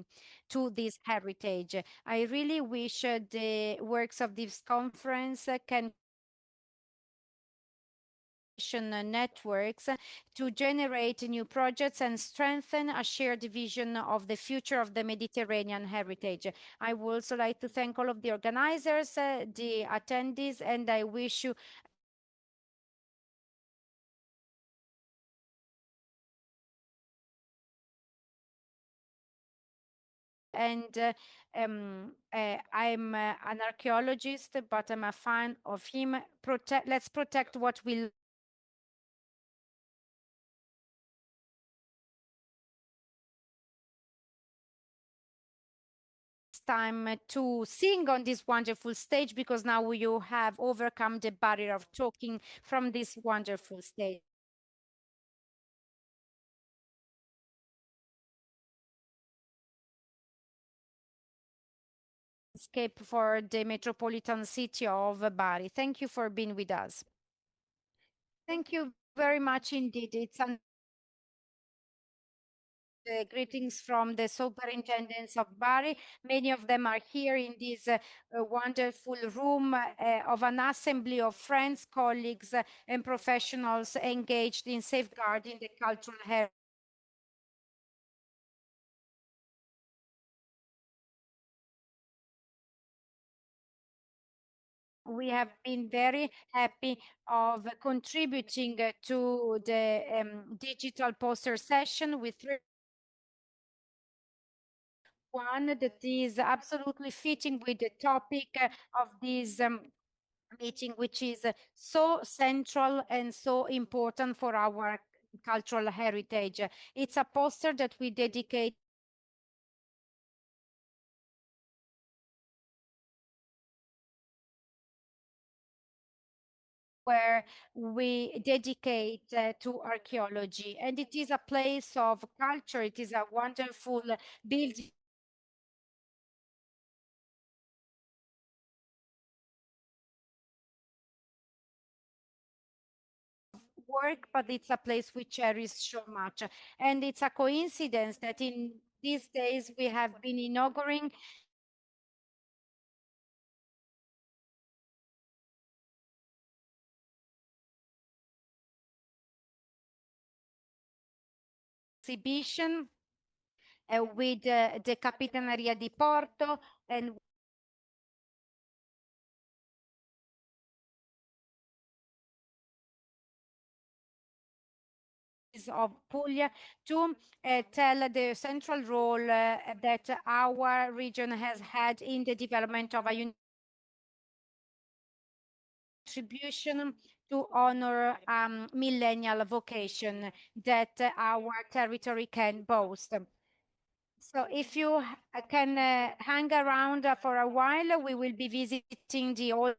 to this heritage. I really wish the works of this conference can networks to generate new projects and strengthen a shared vision of the future of the Mediterranean heritage. I would also like to thank all of the organizers, the attendees, and I wish you and I'm an archaeologist, but I'm a fan of him. Let's protect what we time to sing on this wonderful stage because now you have overcome the barrier of talking from this wonderful stage. Escape for the metropolitan city of Bari. Thank you for being with us. Thank you very much indeed. It's greetings from the superintendents of Bari. Many of them are here in this wonderful room of an assembly of friends, colleagues, and professionals engaged in safeguarding the cultural heritage. We have been very happy of contributing to the digital poster session with one that is absolutely fitting with the topic of this meeting, which is so central and so important for our cultural heritage. It's a poster that we dedicate where we dedicate to archaeology, and it is a place of culture. It is a wonderful building work, but it's a place we cherish so much. And it's a coincidence that in these days we have been inaugurating exhibition with the Capitaneria di Porto and of Puglia to tell the central role that our region has had in the development of a contribution to honor millennial vocation that our territory can boast. So if you can hang around for a while, we will be visiting the old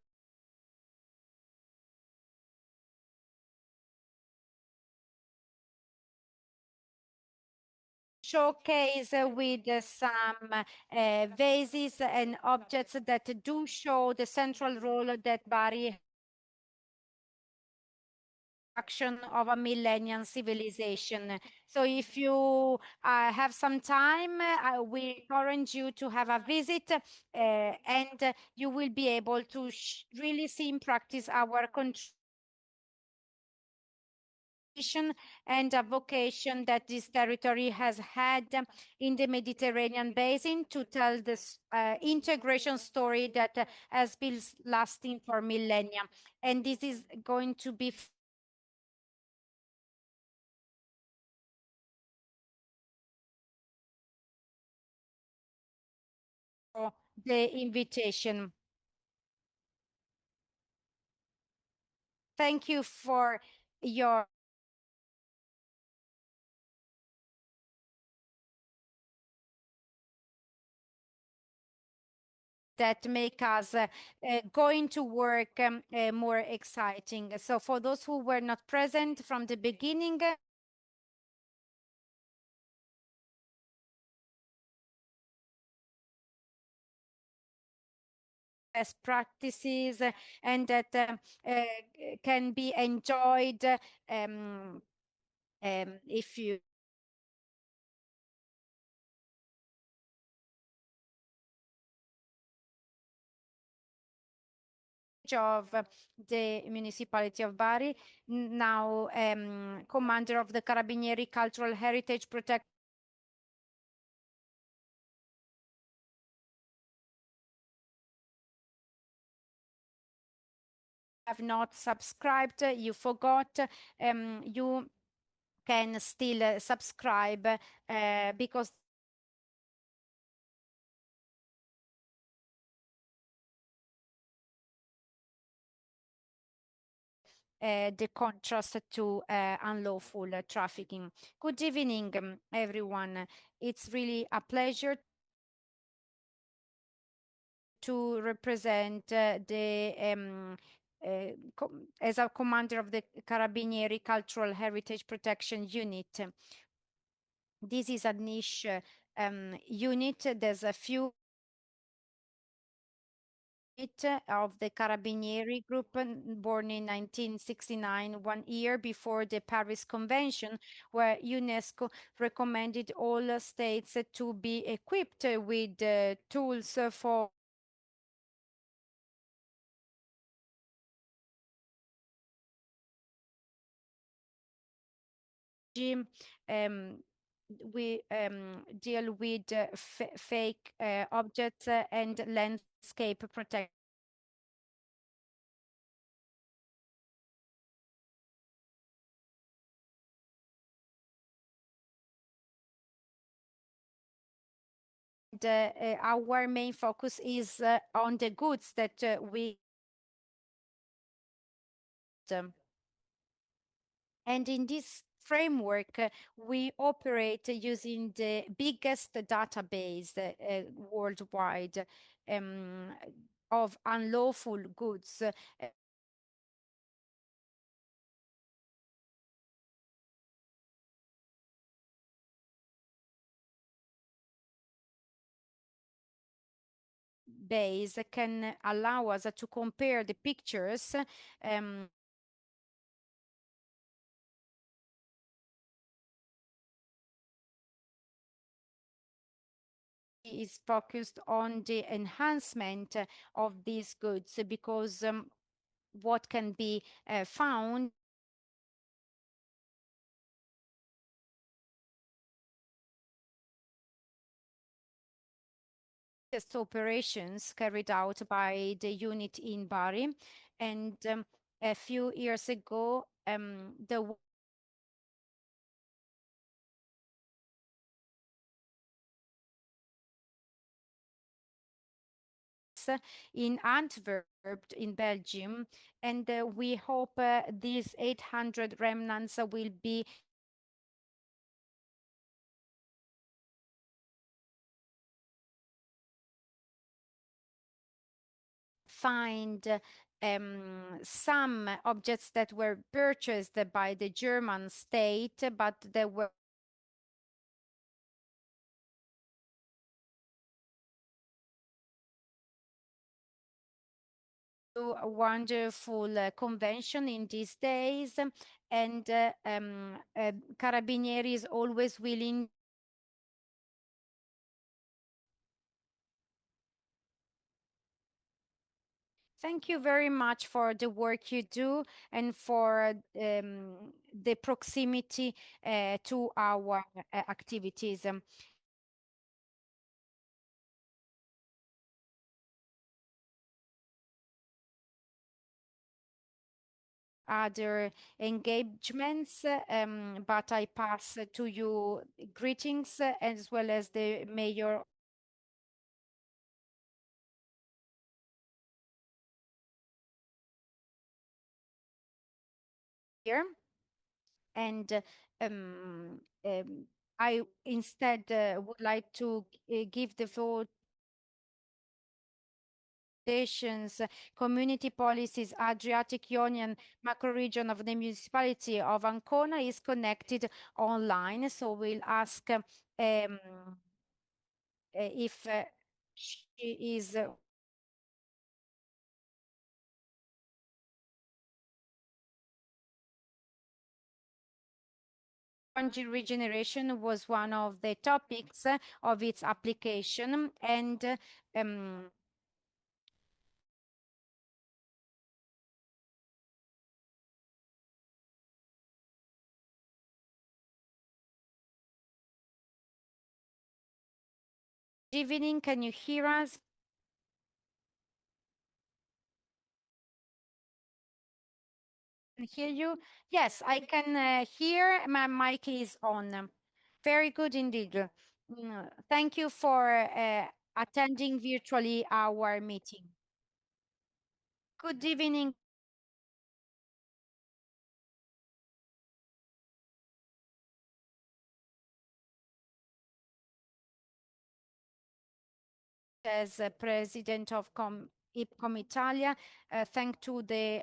showcase with some vases and objects that do show the central role that Bari action of a millennium civilization. So if you have some time, we encourage you to have a visit and you will be able to really see in practice our contribution and a vocation that this territory has had in the Mediterranean basin to tell this integration story that has been lasting for millennia. And this is going to be for the invitation. Thank you for your that make us going to work more exciting. So for those who were not present from the beginning, best practices and that can be enjoyed if you of the municipality of Bari, now commander of the Carabinieri Cultural Heritage Protection. Have not subscribed, you forgot, you can still subscribe because the contrast to unlawful trafficking. Good evening, everyone. It's really a pleasure to represent as a commander of the Carabinieri Cultural Heritage Protection Unit. This is a niche unit. There's a few of the Carabinieri Group, born in 1969, 1 year before the Paris Convention, where UNESCO recommended all states to be equipped with tools for um, we deal with fake objects and landscape protection. Our main focus is on the goods that we and in this framework, we operate using the biggest database worldwide um, of unlawful goods. Base can allow us to compare the pictures is focused on the enhancement of these goods because what can be found test operations carried out by the unit in Bari. And a few years ago, the in Antwerp in Belgium, and we hope these 800 remnants will be find some objects that were purchased by the German state, but they were a wonderful convention in these days, and Carabinieri is always willing. Thank you very much for the work you do and for the proximity to our activities. Other engagements, but I pass to you greetings as well as the mayor here. And I instead would like to give the floor nations, community policies, Adriatic Union macro region of the municipality of Ancona is connected online. So we'll ask if she is Energy regeneration was one of the topics of its application, and um, good evening, can you hear us? Can hear you? Yes, I can hear. My mic is on. Very good indeed. Thank you for attending virtually our meeting. Good evening. As president of IPCOM Italia, thank to the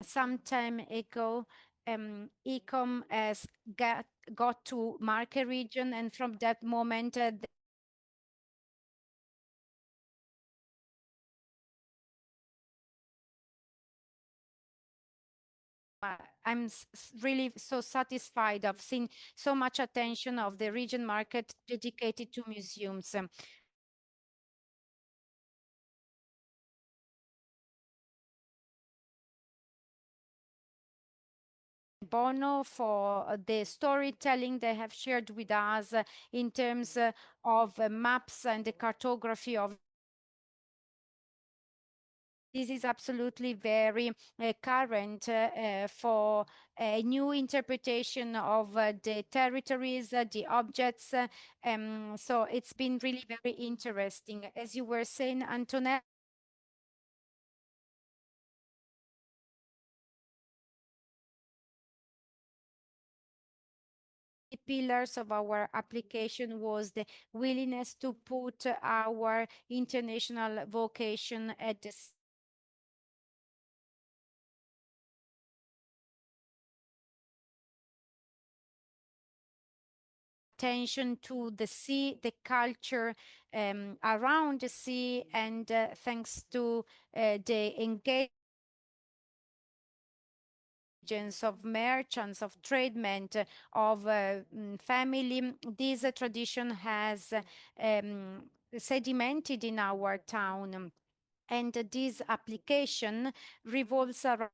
some time ago, ICOM has got to Marche region, and from that moment, I'm really so satisfied of seeing so much attention of the region market dedicated to museums. Bono for the storytelling they have shared with us in terms of maps and the cartography of. This is absolutely very current for a new interpretation of the territories, the objects. So it's been really very interesting. As you were saying, Antonella, the pillars of our application was the willingness to put our international vocation at the attention to the sea, the culture around the sea, and thanks to the engagement of merchants, of tradesmen, of family, this tradition has sedimented in our town. And this application revolves around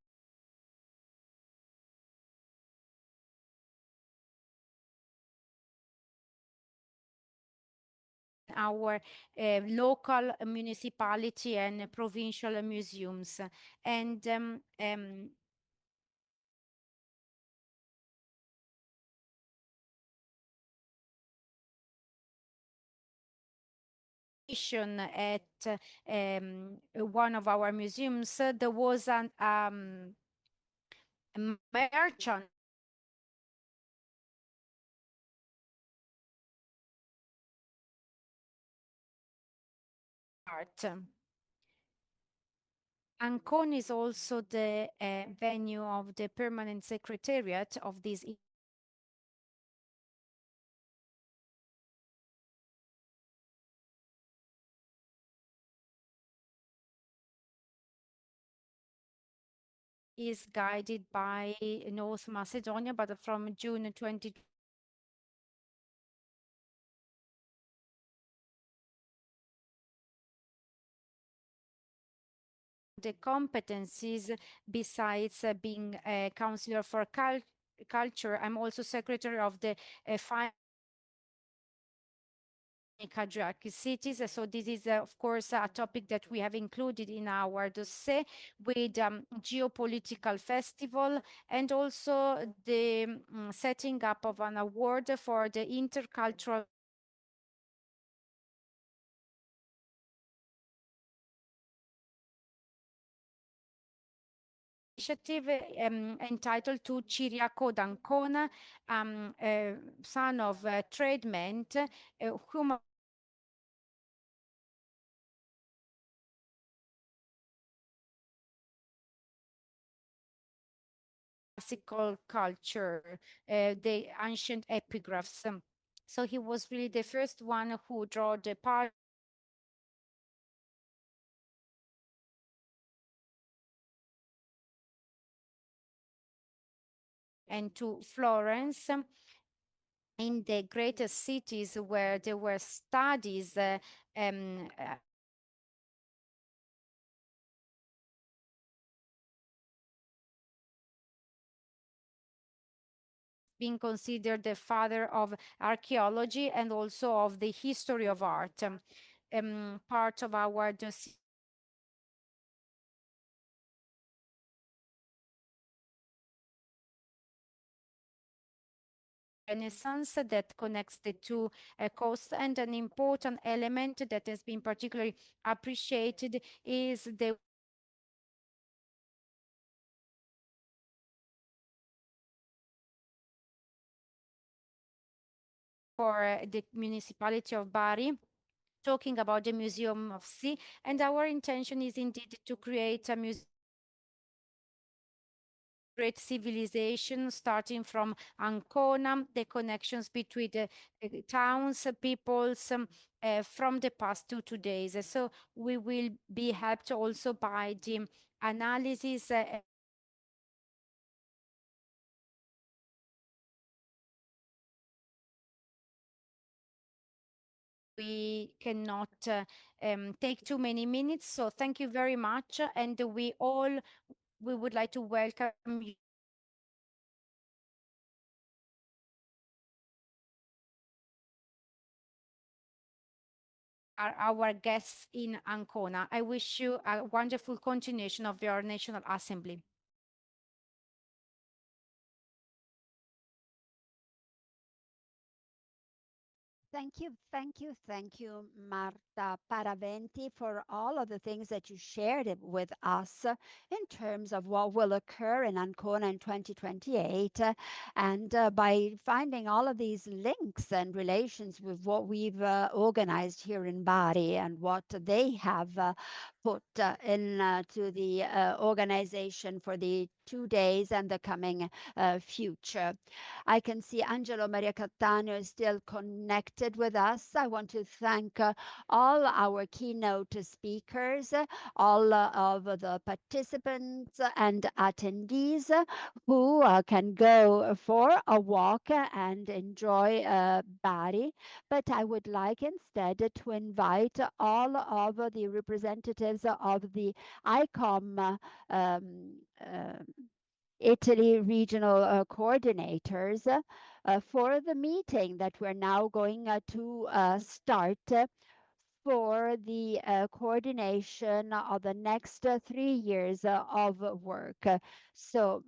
our local municipality and provincial museums. And at one of our museums, there was a merchant art. Ancona is also the venue of the permanent secretariat of this. Is guided by North Macedonia, but from June 20. The competencies, besides being a counselor for culture, I'm also secretary of the Adriatic cities. So this is, of course, a topic that we have included in our dossier with geopolitical festival and also the setting up of an award for the intercultural initiative entitled to Ciriaco d'Ancona, son of a tradesman, whom classical culture, the ancient epigraphs. So he was really the first one who drew the part and to Florence in the greatest cities where there were studies um, uh, being considered the father of archaeology and also of the history of art. Part of our dossier Renaissance that connects the two coasts, and an important element that has been particularly appreciated is the for the municipality of Bari, talking about the Museum of Sea, and our intention is indeed to create a museum great civilization starting from Ancona, the connections between the towns, peoples from the past to today's. So we will be helped also by the analysis we cannot take too many minutes. So thank you very much. And we would like to welcome you. Are our guests in Ancona. I wish you a wonderful continuation of your National Assembly. Thank you, Marta Paraventi, for all of the things that you shared with us in terms of what will occur in Ancona in 2028. And by finding all of these links and relations with what we've organized here in Bari and what they have put into the organization for the 2 days and the coming future. I can see Angelo Maria Cattaneo is still connected with us. I want to thank all our keynote speakers, all of the participants and attendees who can go for a walk and enjoy Bari. But I would like instead to invite all of the representatives of the ICOM Italy regional coordinators for the meeting that we're now going to start for the coordination of the next 3 years of work. So